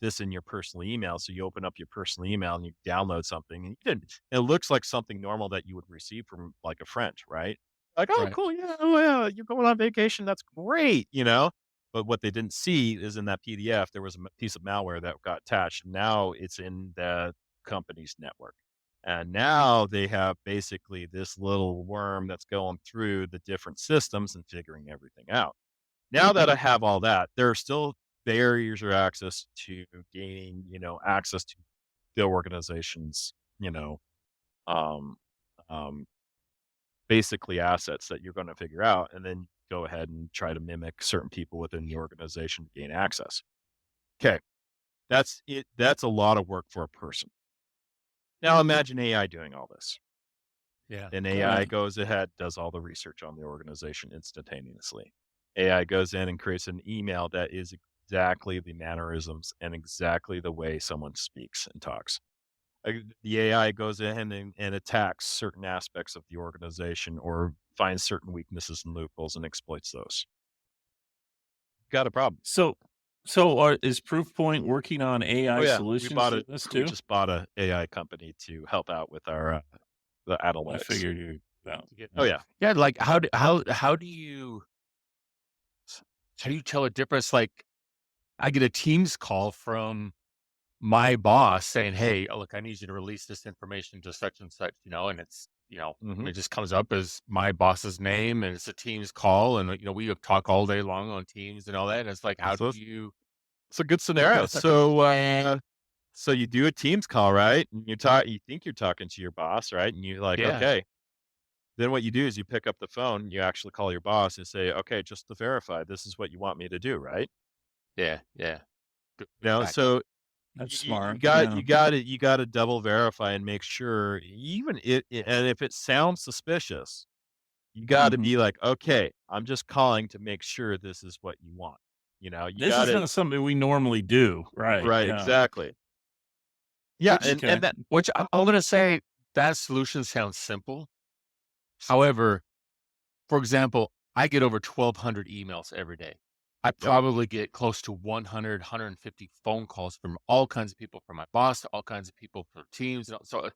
this in your personal email. So you open up your personal email and you download something, and it looks like something normal that you would receive from like a friend, right? Like, oh, Right. cool. Yeah. Oh, yeah. You're going on vacation. That's great. But what they didn't see is in that PDF, there was a piece of malware that got attached. Now it's in the company's network. And now they have basically this little worm that's going through the different systems and figuring everything out. Now that I have all that, there are still barriers or access to gaining, access to the organization's, um, um, basically assets that you're going to figure out, and then go ahead and try to mimic certain people within the organization to gain access. Okay, that's it. That's a lot of work for a person. Now imagine AI doing all this. Yeah. Then Right. AI goes ahead, does all the research on the organization instantaneously. AI goes in and creates an email that is exactly the mannerisms and exactly the way someone speaks and talks. The AI goes in and attacks certain aspects of the organization, or finds certain weaknesses and loopholes and exploits those. Got a problem. So, is Proofpoint working on Oh AI yeah, solutions in this we too? just bought a AI company to help out with our the I analytics. figured you. No, To get- Oh no. yeah, Yeah. Like how do you tell a difference? Like I get a Teams call from my boss saying, "Hey, look, I need you to release this information to such and such," and hmm it just comes up as my boss's name, and it's a Teams call, and we talk all day long on Teams and all that. And it's like, how do so you? it's a good scenario. So you do a Teams call, right? And you think you're talking to your boss, right? And you're like, Yeah, okay. Then what you do is you pick up the phone, you actually call your boss and say, okay, just to verify, this is what you want me to do, right? yeah, yeah. Good backup. So That's you smart. got Yeah. you got to double verify and make sure, and if it sounds suspicious, you got to Mhm. be like, okay, I'm just calling to make sure this is what you want. You This got is to not something we normally do. Right. right, Yeah. exactly. Yeah, Which and Okay. that I'm gonna say that solution sounds simple. However, for example, I get over 1,200 emails every day. I yep, probably get close to 100, phone calls from all kinds of people, from my boss to all kinds of people for teams. So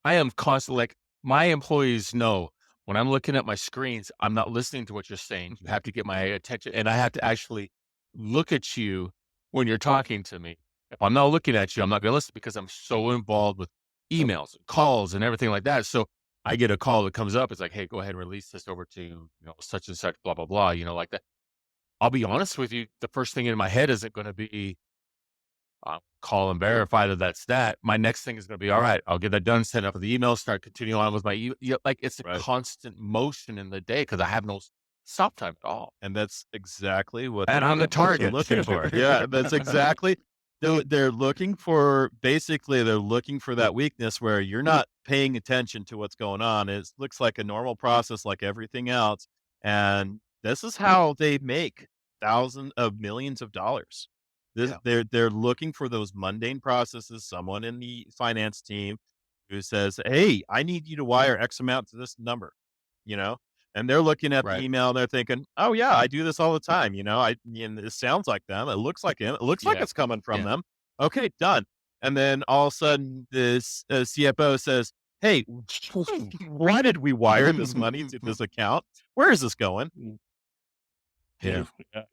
I am constantly like, my employees know when I'm looking at my screens, I'm not listening to what you're saying. You have to get my attention, and I have to actually look at you when you're talking to me. If I'm not looking at you, I'm not going to listen because I'm so involved with emails and calls and everything like that. So I get a call that comes up. It's like, "Hey, go ahead and release this over to, such and such, blah, blah, blah," like that. I'll be honest with you, the first thing in my head isn't gonna be, call and verify that that's that. My next thing is gonna be, "All right, I'll get that done, send up the email, start continuing on with my like, it's a right. constant motion in the day because I have no stop time at all. And that's exactly what And they're I'm the what they're target looking too. for. Yeah, that's exactly they're looking for, basically, they're looking for that weakness where you're not paying attention to what's going on. It looks like a normal process like everything else, and this is how they make thousands of millions of dollars. This Yeah, they're looking for those mundane processes, someone in the finance team who says, "Hey, I need you to wire X amount to this number," you know? And they're looking at the right. email and they're thinking, "Oh yeah, I do this all the time. And it sounds like them. It looks like him. It looks like Yeah, it's coming from yeah. them. Okay, done." And then all of a sudden, this CFO says, "Hey, why did we wire this money to this account? Where is this going?" Mm. Yeah, Yeah.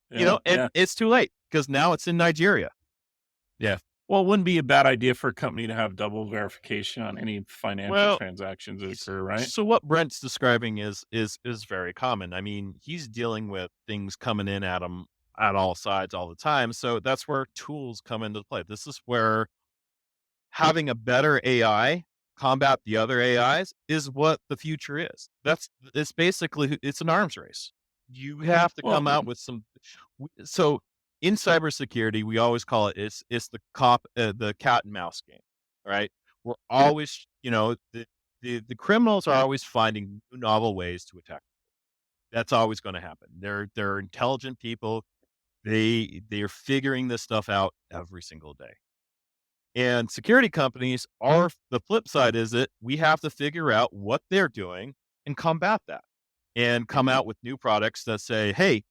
Yeah. And Yeah. it's too late because now it's in Nigeria. yeah. Well, it wouldn't be a bad idea for a company to have double verification on any financial Well, transactions that s occur, right? so what Brent's describing is very common. I mean, he's dealing with things coming in at him at all sides all the time, so that's where tools come into play. This is where having a better AI combat the other AIs is what the future is. It's basically it's an arms race. You have to Well, come out with some so in cybersecurity, we always call it's the cat and mouse game, right? We're always, the criminals are always finding new novel ways to attack. That's always going to happen. They're intelligent people. They're figuring this stuff out every single day. And security companies are the flip side is that we have to figure out what they're doing and combat that and come out with new products that say, hey,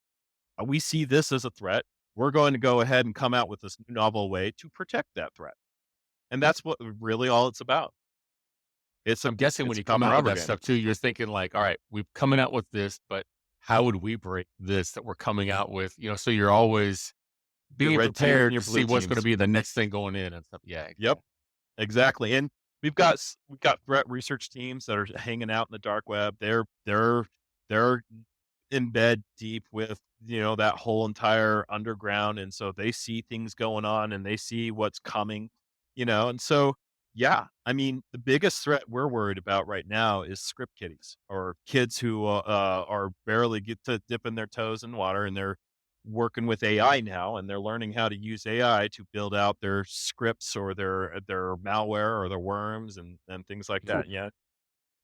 we see this as a threat. We're going to go ahead and come out with this new novel way to protect that threat. And that's what really all it's about. I'm guessing when It's you a come come out with rubber that game. stuff too, you're thinking like, all right, we're coming out with this, but how would we break this that we're coming out with? So you're always Your being red team and prepared your to see blue what's going to teams. be the next thing going in and stuff. Yeah. Yep, exactly. And we've got threat research teams that are hanging out in the dark web. They're in bed deep with that whole entire underground, and so they see things going on and they see what's coming, and so yeah, I mean the biggest threat we're worried about right now is script kiddies or kids who are barely get to dipping their toes in water, and they're working with AI now, and they're learning how to use AI to build out their scripts or their malware or their worms and things like So that. Yeah,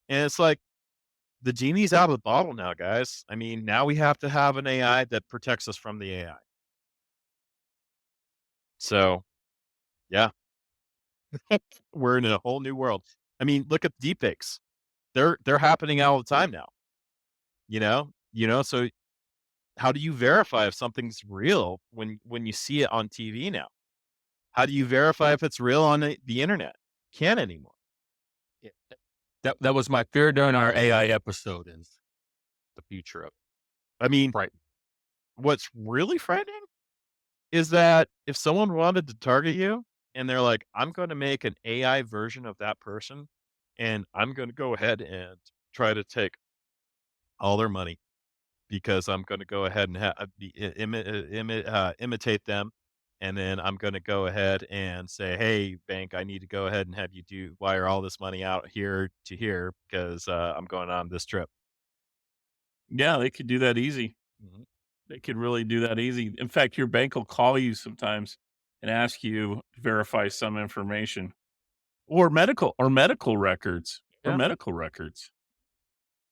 and it's like the genie's out of the bottle now, guys. I mean, now we have to have an AI that protects us from the AI. So, yeah, we're in a whole new world. I mean, look at deepfakes. They're happening all the time now, so how do you verify if something's real when you see it on TV now? How do you verify if it's real on the internet? Can't anymore. yeah, that was my fear during our AI episode is the future of it. I mean, Right. what's really frightening is that if someone wanted to target you and they're like, I'm going to make an AI version of that person and I'm going to go ahead and try to take all their money because I'm going to go ahead and imitate them. And then I'm going to go ahead and say, hey, bank, I need to go ahead and have you wire all this money out here to here because I'm going on this trip. yeah, they could do that easy. Mhm. They could really do that easy. In fact, your bank will call you sometimes and ask you to verify some information or medical records or Yeah. medical records.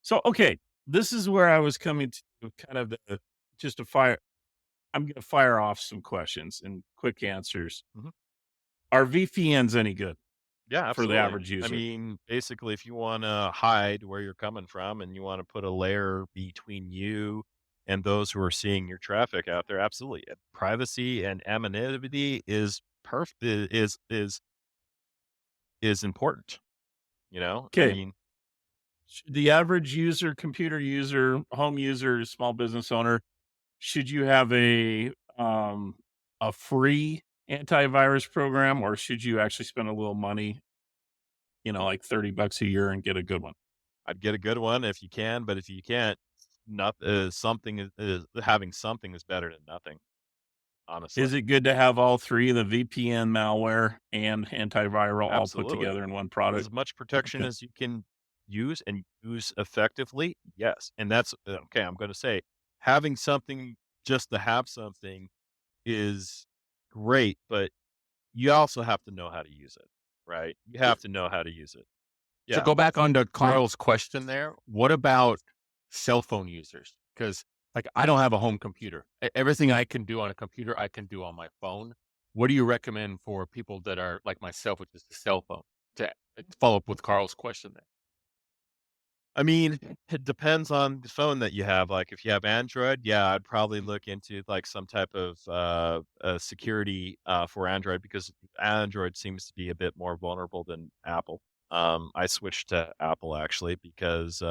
So, okay, this is where I was coming to kind of just to fire. I'm going to fire off some questions and quick answers. Mhm. Are VPNs any good Yeah, for the absolutely. average I user? mean, basically, if you want to hide where you're coming from and you want to put a layer between you and those who are seeing your traffic out there, absolutely. Privacy and anonymity is perfect is important, I Okay, mean, the average user, computer user, home user, small business owner, should you have a free antivirus program or should you actually spend a little money, like $30 a year and get a good one? I'd get a good one if you can, but if you can't, not something is having something is better than nothing, honestly. Is it good to have all three, the VPN, malware, and antiviral all put Absolutely. together in one product? As much protection Okay. as you can use and use effectively, yes. And that's okay. I'm going to say having something just to have something is great, but you also have to know how to use it, right? You have to know how to use it. To Yeah. go back on to Carl's question there, what about cell phone users? Because like I don't have a home computer. Everything I can do on a computer, I can do on my phone. What do you recommend for people that are like myself, which is the cell phone? To follow up with Carl's question there. I mean, it depends on the phone that you have. Like if you have Android, yeah, I'd probably look into like some type of security for Android because Android seems to be a bit more vulnerable than Apple. I switched to Apple actually because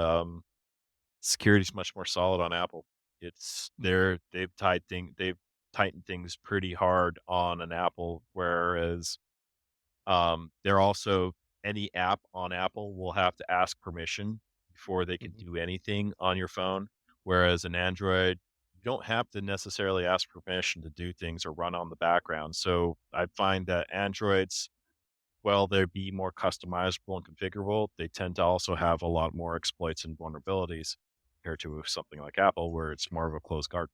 security is much more solid on Apple. They've tighten things pretty hard on an Apple, whereas they're also any app on Apple will have to ask permission before they can Mhm. do anything on your phone, whereas an Android, you don't have to necessarily ask permission to do things or run on the background. So I find that Androids, while they be more customizable and configurable, they tend to also have a lot more exploits and vulnerabilities compared to something like Apple, where it's more of a closed garden.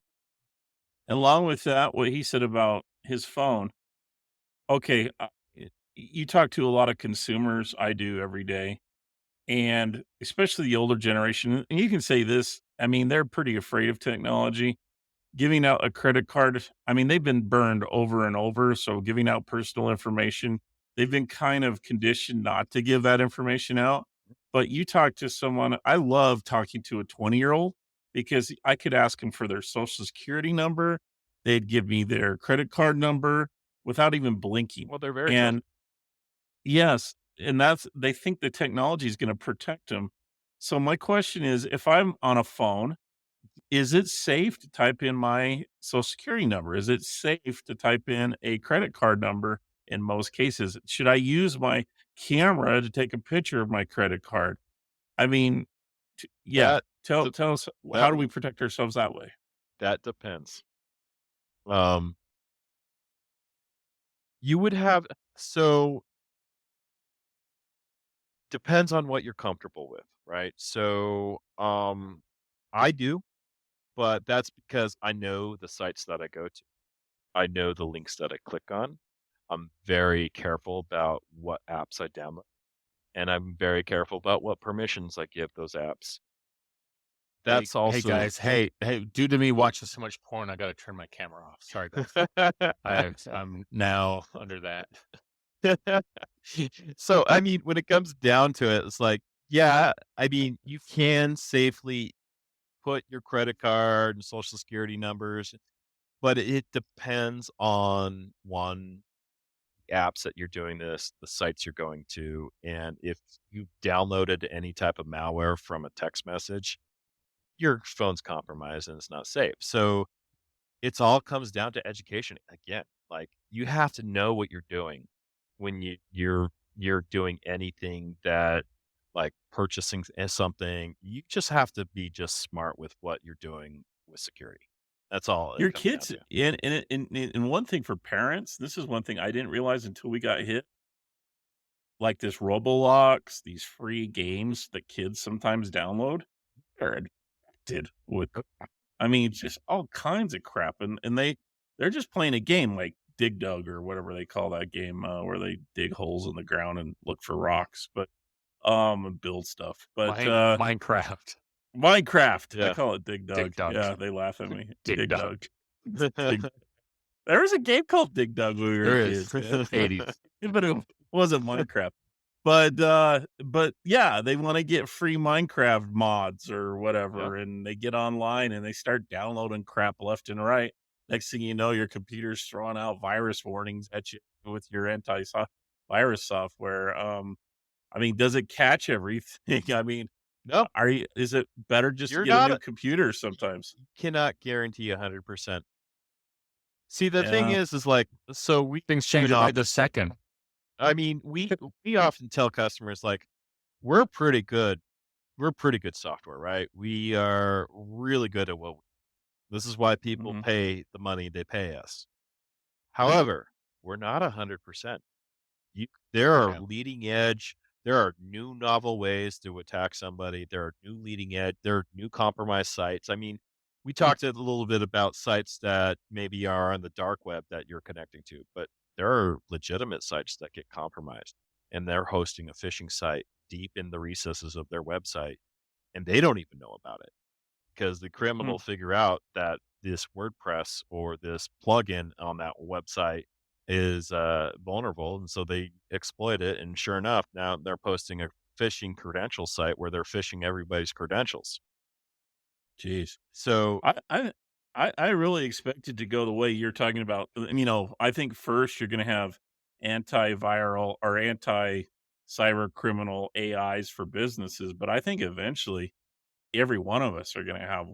Along with that, what he said about his phone, okay, you talk to a lot of consumers, I do every day, and especially the older generation, and you can say this, I mean, they're pretty afraid of technology. Giving out a credit card, I mean, they've been burned over and over, so giving out personal information, they've been kind of conditioned not to give that information out. But you talk to someone, I love talking to a 20-year-old because I could ask them for their social security number. They'd give me their credit card number without even blinking. Well, they're very And trusting. yes, and that's they think the technology is going to protect them. So my question is, if I'm on a phone, is it safe to type in my social security number? Is it safe to type in a credit card number in most cases? Should I use my camera to take a picture of my credit card? I mean, yeah, That the, tell us, how that do we protect ourselves that way? that depends. Um, you would have so depends on what you're comfortable with, right? So, I do, but that's because I know the sites that I go to. I know the links that I click on. I'm very careful about what apps I download, and I'm very careful about what permissions I give those apps. Hey, That's hey also guys. Hey, due to me watching so much porn, I got to turn my camera off. Sorry, guys. I'm now under that. So, I mean, when it comes down to it, it's like, yeah, I mean, you can safely put your credit card and social security numbers, but it depends on one, apps that you're doing this, the sites you're going to, and if you downloaded any type of malware from a text message, your phone's compromised and it's not safe. So it's all comes down to education again. Like you have to know what you're doing when you're doing anything that like purchasing something. You just have to be just smart with what you're doing with security. That's all it Your comes down kids, to. and one thing for parents, this is one thing I didn't realize until we got hit, like this Roblox, these free games that kids sometimes download. They're addicted with, I mean, just all kinds of crap, and they're just playing a game like Dig Dug or whatever they call that game, where they dig holes in the ground and look for rocks, but, and build stuff, but, Minecraft. Minecraft, I Yeah. call it Dig Dug. Dig dug. Yeah, they laugh at me. Dig Dig dug. Dug. Dig There was a game called Dig Dug when we were There is. kids, man, 80s. but it wasn't Minecraft. But yeah, they wanna get free Minecraft mods or Yep. whatever, and they get online and they start downloading crap left and right. Next thing you know, your computer's throwing out virus warnings at you with your virus software. I mean, does it catch everything? I mean, No, is it better just to you're get a not new computer sometimes? you cannot guarantee 100%. See, the thing Yeah, is like, so we Things even change by often the second. I mean, we often tell customers like, we're pretty good. We're pretty good software, right? We are really good at what this is why people mhm, pay the money they pay us. However, we're not 100%. You there are Yeah. leading edge, there are new novel ways to attack somebody. There are new leading edge, there are new compromised sites. I mean, we talked a little bit about sites that maybe are on the dark web that you're connecting to, but there are legitimate sites that get compromised and they're hosting a phishing site deep in the recesses of their website and they don't even know about it because the mm. criminal figure out that this WordPress or this plugin on that website is vulnerable, and so they exploit it. And sure enough, now they're posting a phishing credential site where they're phishing everybody's credentials. Jeez. So I I I really expected to go the way you're talking about. I think first you're gonna have antiviral or anti-cyber criminal AIs for businesses, but I think eventually every one of us are gonna have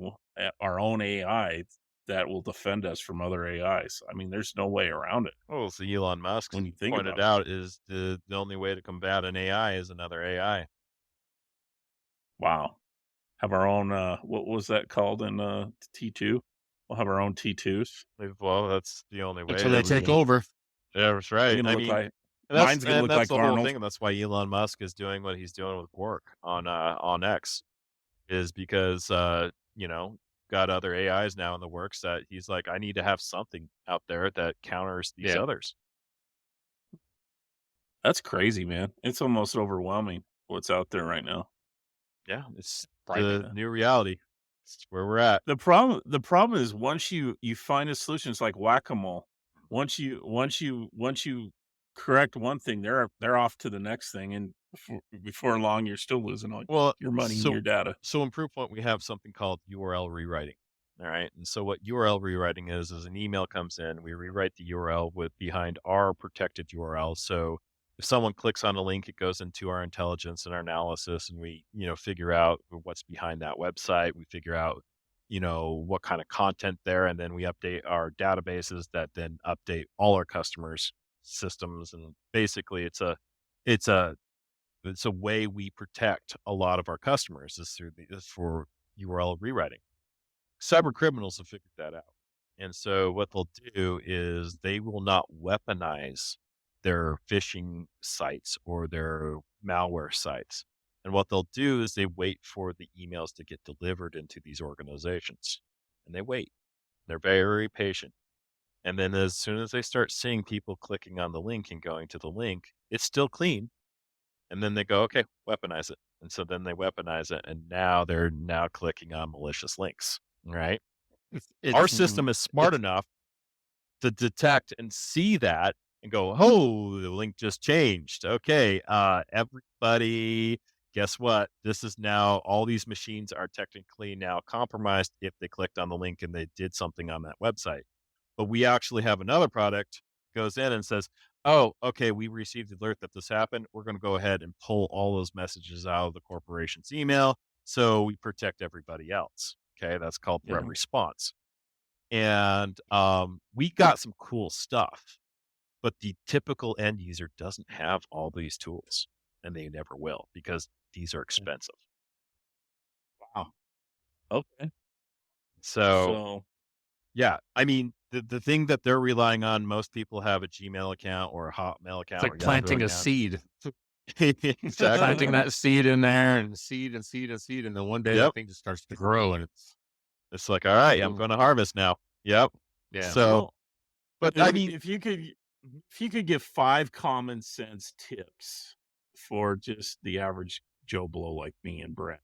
our own AI that will defend us from other AIs. I mean, there's no way around it Oh, so Elon Musk when you think pointed about it. out is the only way to combat an AI is another AI. Wow. Have our own, what was that called in T2? We'll have our own T2s. Well, that's the only way. Until they take over. Yeah, that's I'm right. gonna I look mean, like that's mine's gonna look like the whole Arnold. thing. And that's why Elon Musk is doing what he's doing with work on X, is because you know, got other AIs now in the works that he's like, I need to have something out there that counters these Yeah. others. That's crazy, man. It's almost overwhelming what's out there right now. Yeah, it's Frightening. the new reality. It's where we're at. The problem is once you find a solution, it's like whack-a-mole. Once you correct one thing, they're off to the next thing, and before long, you're still losing all Well, your money and your data. So in Proofpoint, we have something called URL rewriting. All right. And so what URL rewriting is an email comes in, we rewrite the URL with behind our protected URL. So if someone clicks on a link, it goes into our intelligence and our analysis, and we, figure out what's behind that website. We figure out, what kind of content there, and then we update our databases that then update all our customers' systems. And basically it's a way we protect a lot of our customers is for URL rewriting. Cybercriminals have figured that out. And so what they'll do is they will not weaponize their phishing sites or their malware sites. And what they'll do is they wait for the emails to get delivered into these organizations. And they wait. They're very patient. And then as soon as they start seeing people clicking on the link and going to the link, it's still clean. And then they go, okay, weaponize it. And so then they weaponize it. And now they're now clicking on malicious links. Right. Our system is smart enough to detect and see that and go, oh, the link just changed. Okay. Everybody, guess what? This is now all these machines are technically now compromised if they clicked on the link and they did something on that website. But we actually have another product goes in and says, oh, okay, we received the alert that this happened. We're going to go ahead and pull all those messages out of the corporation's email. So we protect everybody else. Okay. That's called threat response. And we got some cool stuff, but the typical end user doesn't have all these tools, and they never will because these are expensive. Wow. Okay. So yeah, I mean, the thing that they're relying on, most people have a Gmail account or a Hotmail account. It's like planting a seed. Exactly. Planting that seed in there and seed and seed and seed. And then one day that thing just starts to grow and it's like, all right, I'm going to harvest now. Yep. Yeah. So, Well, but I mean, if you could give 5 common sense tips for just the average Joe Blow like me and Brent,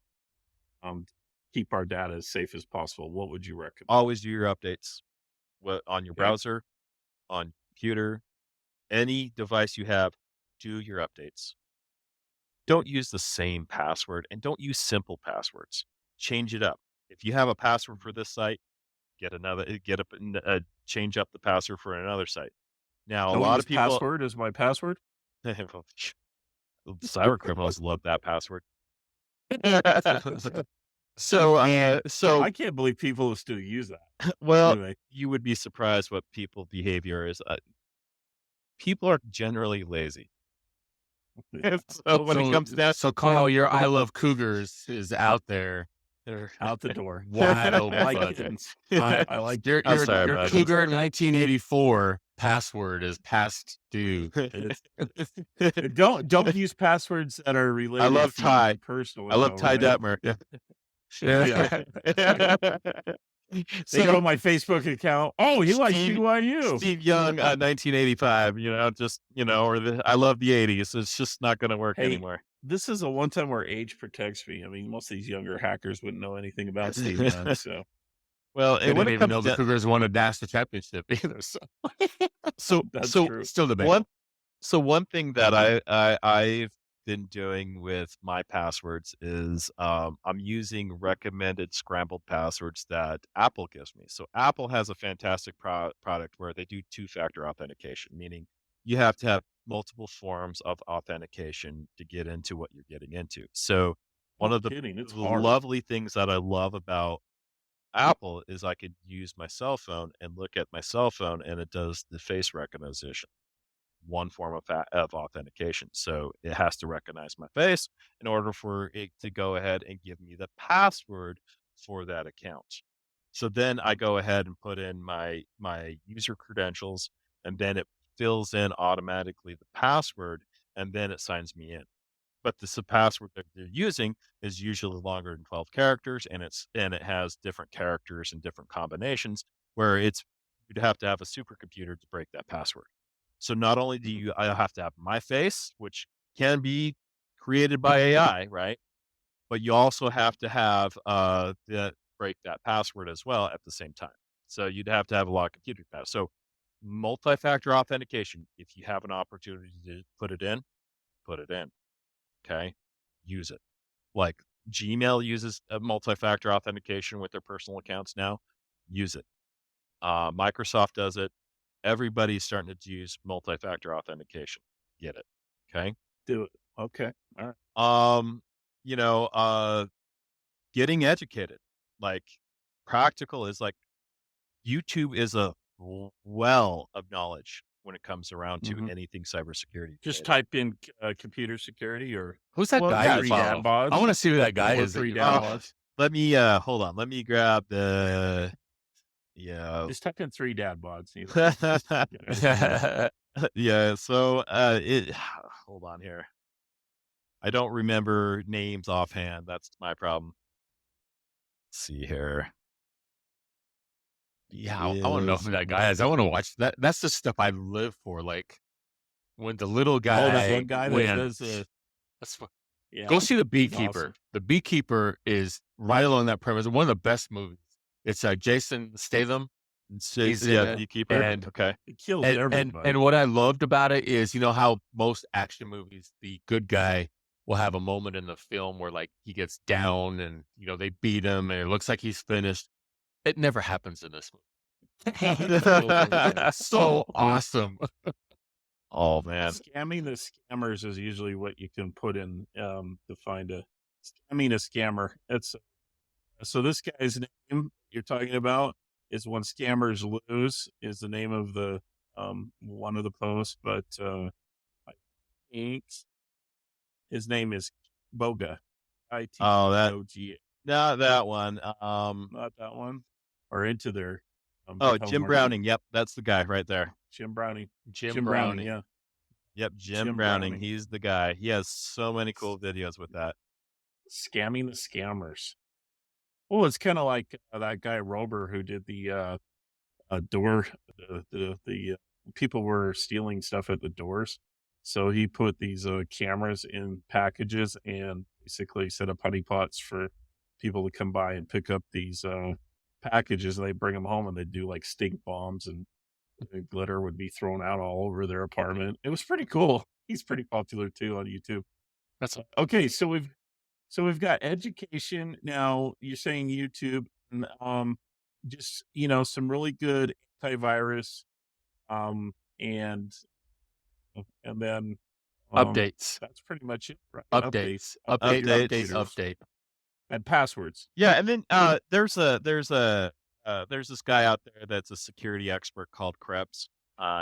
keep our data as safe as possible, what would you recommend? always do your updates on your browser, on computer, any device you have, do your updates. Don't use the same password and don't use simple passwords. Change it up. If you have a password for this site, change up the password for another site. Now, a lot of people password is my password. Cybercriminals love that password. So I can't believe people will still use that. Well, Anyway. you would be surprised what people behavior is. People are generally lazy. So when it comes down, so Carl, your I love cougars is out there. They're out the door. Wide open. I like kittens. I like your sorry, your bud. cougar 1984 password is past due. Don't use passwords that are related. I love to Ty. personal. I love info, Ty right? Detmer. Yeah. They go to my Facebook account. Oh, he likes BYU. Steve Young, 1985. I love the 80s. It's just not going to work anymore. This is a one time where age protects me. I mean, most of these younger hackers wouldn't know anything about Steve Young. So, well, they didn't even know the Cougars won a national championship either. So that's true. Still debatable. One thing that I've been doing with my passwords is I'm using recommended scrambled passwords that Apple gives me. So Apple has a fantastic product where they do 2-factor authentication, meaning you have to have multiple forms of authentication to get into what you're getting into. So one of the lovely things that I love about Apple is I could use my cell phone and look at my cell phone, and it does the face recognition, one form of authentication. So it has to recognize my face in order for it to go ahead and give me the password for that account. So then I go ahead and put in my user credentials, and then it fills in automatically the password, and then it signs me in. But the password that they're using is usually longer than 12 characters, and it has different characters and different combinations where you'd have to have a supercomputer to break that password. So not only do I have to have my face, which can be created by AI, right? But you also have to have that break that password as well at the same time. So you'd have to have a lot of computing power. So multi-factor authentication, if you have an opportunity to put it in, put it in. Okay. Use it. Like Gmail uses a multi-factor authentication with their personal accounts now. Use it. Microsoft does it. Everybody's starting to use multi-factor authentication. Get it. Okay. Do it. Okay. All right. You know, getting educated, like practical is like YouTube is a well of knowledge when it comes around to Mhm. anything cybersecurity Just related. type in computer security or Who's that Well, guy yeah, you Three follow? Dad Bods. I want to see who that guy Or is. That Three you Dad follow. Bods. let me hold on. Let me grab the Just type in Three Dad Bods. yeah. So it hold on here. I don't remember names offhand. That's my problem. Let's see here. Yeah, I want to know who that guy is. I want to watch that. That's the stuff I live for. Like when the little guy Oh, that one guy that wins. does That's what, yeah. go see The He's Beekeeper. awesome. The Beekeeper is right along that premise. One of the best movies. It's Jason Statham. He's in Yeah, it, Beekeeper. and Okay. It kills everybody. and what I loved about it is, you know how most action movies, the good guy will have a moment in the film where like he gets down and you know they beat him and it looks like he's finished. It never happens in this movie. So awesome. Oh man. Scamming the scammers is usually what you can put in to find a scamming a scammer. It's so this guy's name you're talking about is When Scammers Lose is the name of the one of the posts, but I think his name is Boga. Oh, ITOG. not that one. Not that one. Or into their Oh, Jim Browning. Yep, that's the guy right there. Jim Browning. Jim Browning, Browning. yeah. Yep, Jim Jim Browning. Browning. He's the guy. He has so many cool videos with that. Scamming the scammers. Well, it's kind of like that guy Rober who did the door. The people were stealing stuff at the doors, so he put these cameras in packages and basically set up honeypots for people to come by and pick up these packages. And they bring them home and they do like stink bombs and the glitter would be thrown out all over their apartment. It was pretty cool. He's pretty popular too on YouTube. That's Okay, so we've got education. Now you're saying YouTube and just some really good antivirus and then updates. that's pretty much it, right? Updates. Updates. Update. And passwords. Yeah, and then there's this guy out there that's a security expert called Krebs.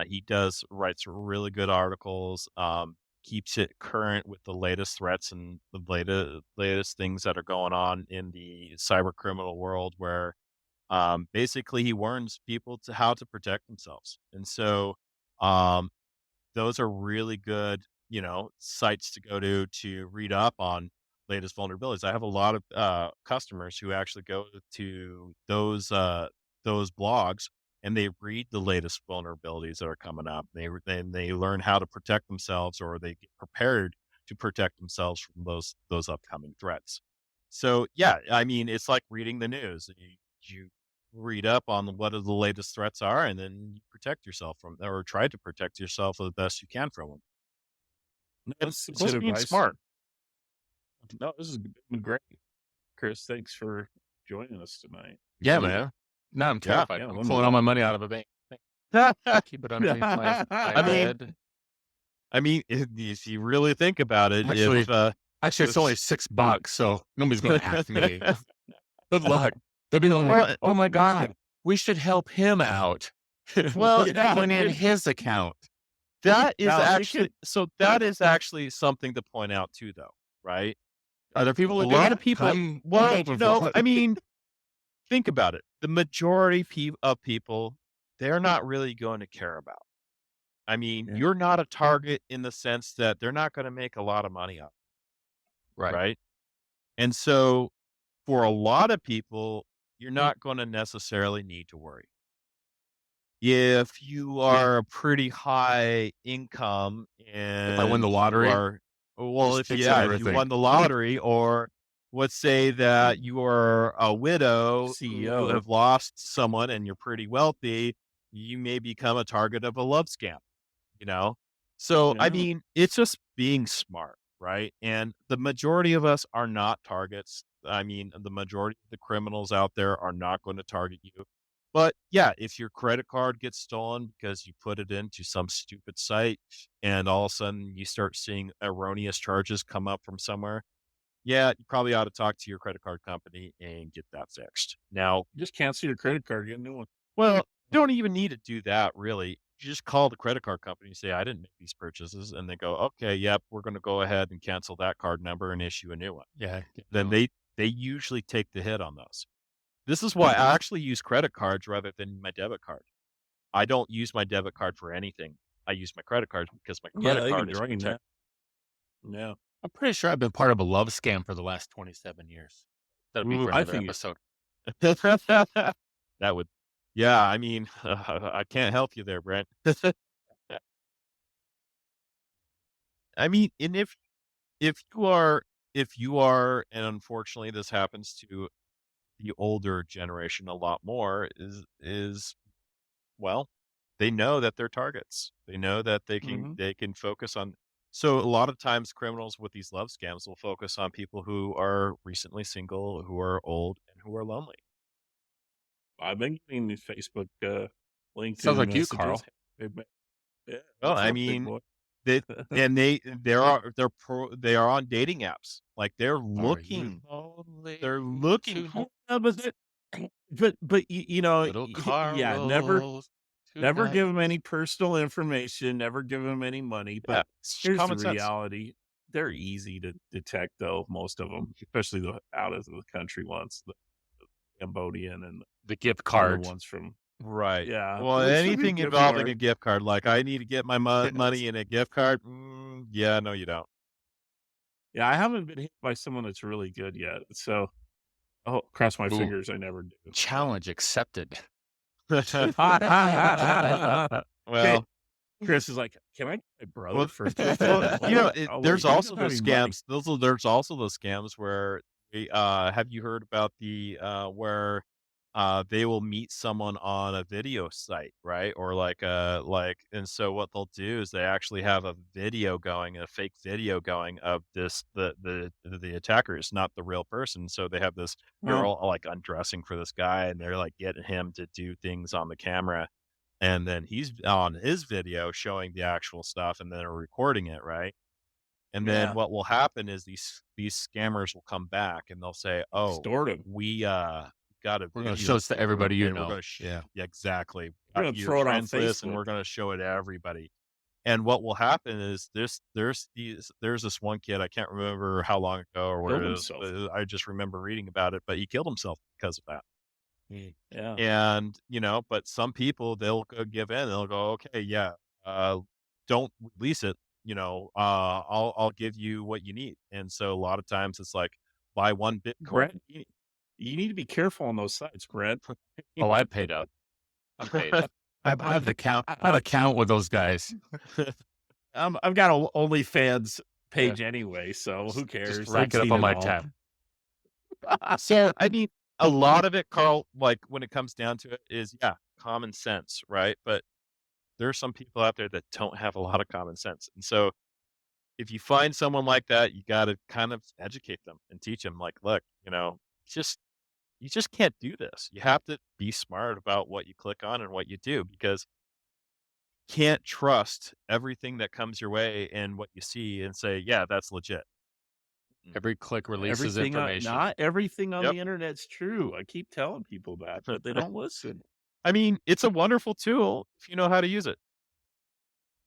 He writes really good articles, keeps it current with the latest threats and the latest things that are going on in the cyber criminal world where basically he warns people to how to protect themselves. And so um those are really good, sites to go to read up on latest vulnerabilities. I have a lot of customers who actually go to those blogs and they read the latest vulnerabilities that are coming up. They learn how to protect themselves, or they get prepared to protect themselves from those upcoming threats. So yeah, I mean, it's like reading the news. You read up on what the latest threats are, and then you protect yourself from, or try to protect yourself the best you can from them. That's It's good just being advice. smart. No, this has been great, Chris. Thanks for joining us tonight. Yeah, Really. man. Now I'm terrified. yeah, I'm one pulling more. all my money out of a bank. Keep it underneath my bed. I mean, if you really think about it, Actually, if Actually, it's only $6, so nobody's going to ask me. Good luck. They'd be like, Well, "Oh my god, we should help him out." well, Yeah, Put in it his account. that is now it could actually something to point out too, though, right? Other people A would do lot of that? people, I'm well, open no, for it. I mean, think about it. The majority of people, they're not really going to care about. I mean, yeah, you're not a target in the sense that they're not going to make a lot of money off, Right. right? And so for a lot of people, you're not going to necessarily need to worry. If you are a pretty high income If I win and the you lottery, are, well, just if fixing yeah, if you everything. won the lottery, or let's say that you are a widow who CEO. have lost someone and you're pretty wealthy, you may become a target of a love scam, you know? So, I Yeah, mean, it's just being smart, right? And the majority of us are not targets. I mean, the majority of the criminals out there are not going to target you. But yeah, if your credit card gets stolen because you put it into some stupid site and all of a sudden you start seeing erroneous charges come up from somewhere, yeah, you probably ought to talk to your credit card company and get that fixed. Now, just cancel your credit card, get a new one. well, you don't even need to do that really. You just call the credit card company and say, I didn't make these purchases. And they go, okay, yep, we're going to go ahead and cancel that card number and issue a new one. Yeah. Then they usually take the hit on those. This is why I actually use credit cards rather than my debit card. I don't use my debit card for anything. I use my credit card because my Yeah, credit they can card is drain protected. that. Yeah. I'm pretty sure I've been part of a love scam for the last 27 years. That'd be Ooh, for I another think episode. That would, yeah, I mean, I can't help you there, Brent. I mean, and if you are and unfortunately this happens to the older generation a lot more, is well, they know that they're targets. They know that mhm. they can focus on, so a lot of times criminals with these love scams will focus on people who are recently single, who are old, and who are lonely. I've been getting these Facebook, Sounds LinkedIn like you, messages. Carl. Hey, yeah, Well, what's I up, big mean, boy? they and they are on dating apps. Like Are you lonely they're looking tonight? for, Yeah, but you know, Little car yeah, never rolls never give tonight. them any personal information, never give them any money. But yeah, it's just here's the common sense. reality: they're easy to detect, though. Most of them, especially the out of the country ones, the Cambodian and The gift the other cards. ones from Right. yeah, Well, which should be anything gift involving a card. gift card, like I need to get my Yes. money in a gift card. Yeah, no, you don't. Yeah, I haven't been hit by someone that's really good yet. So, oh, cross my Ooh, fingers, I never do. So, challenge accepted. okay, Well, Chris is like, can I get my brother well, for his birthday? well, I'm you like, know, oh there's wait, he also doesn't the have any money. scams. There's also those scams where have you heard about the where they will meet someone on a video site, right? Or and so what they'll do is they actually have a video going, a fake video going of the attackers, not the real person. So they have this Oh, girl like undressing for this guy, and they're like getting him to do things on the camera, and then he's on his video showing the actual stuff, and then they're recording it, right? And then yeah, what will happen is these scammers will come back and they'll say, "Oh, extort him. we got a We're gonna video show this of to you, everybody you and we're know. gonna Yeah. yeah, exactly, We're gonna your throw it on friends list, and Facebook. we're gonna show it to everybody." And what will happen is there's this one kid, I can't remember how long ago or where Killed it is, himself. but I just remember reading about it, but he killed himself because of that. Mm. Yeah, And, but some people, they'll go give in. They'll go, "Okay, yeah, don't release it, I'll give you what you need." And so a lot of times it's like, buy 1 Bitcoin. Brent, you need to be careful on those sites, Brent. Oh, I paid up. I'm paid. I have the count. I have a count with those guys. I've got a OnlyFans Yeah. page anyway, so who Just cares? I've rack it up seen on it my all. tab. So, I mean, a lot of it, Carl, like, when it comes down to it is, yeah, common sense, right? But there are some people out there that don't have a lot of common sense. And so if you find someone like that, you gotta kind of educate them and teach them, like, "Look, just you just can't do this. You have to be smart about what you click on and what you do, because you can't trust everything that comes your way and what you see and say, 'Yeah, that's legit.'" Every click releases Everything information. not everything on Yep. the internet's true. I keep telling people that, but they don't listen. I mean, it's a wonderful tool if you know how to use it.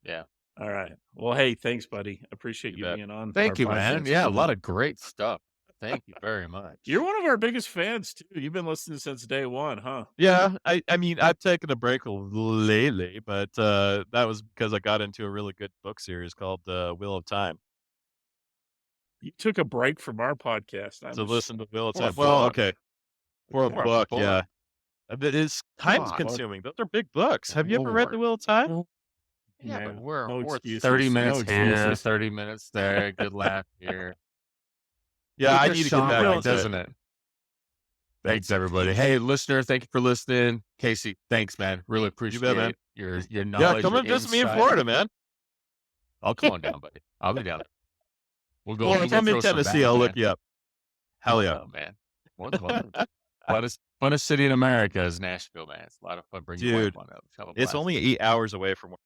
Yeah. All right. Well, hey, thanks, buddy. Appreciate You you bet. being on. Thank our you, man. podcast. Yeah, a lot of great stuff. Thank you very much. You're one of our biggest fans too. You've been listening since day one, huh? Yeah, I mean, I've taken a break lately, but that was because I got into a really good book series called Wheel of Time. You took a break from our podcast. To listen to Wheel of For a Time. Well, book. okay. For a For a book, book. yeah. It is Come time on. consuming. Those are big books. Have you ever read The Wheel of Time? Yeah, but Man, we're no excuses. 30 minutes No here, excuses. 30 minutes there. Good laugh here. Yeah, I Keep need to your get song back right, into doesn't it? Thanks, everybody. Hey, listener, thank you for listening. Casey, thanks, man. Really appreciate man. your knowledge. Yeah, come your and visit me in insight. Florida, man. I'll come on down, buddy. I'll be down. We'll go. Well, we'll if go I'm in throw some Tennessee, back, I'll man. look you up. Hell yeah. Oh, man. More than welcome. Funnest city in America is Nashville, man. It's a lot of fun. Bring your Dude, wife on up. Have a It's blast. only 8 hours away from where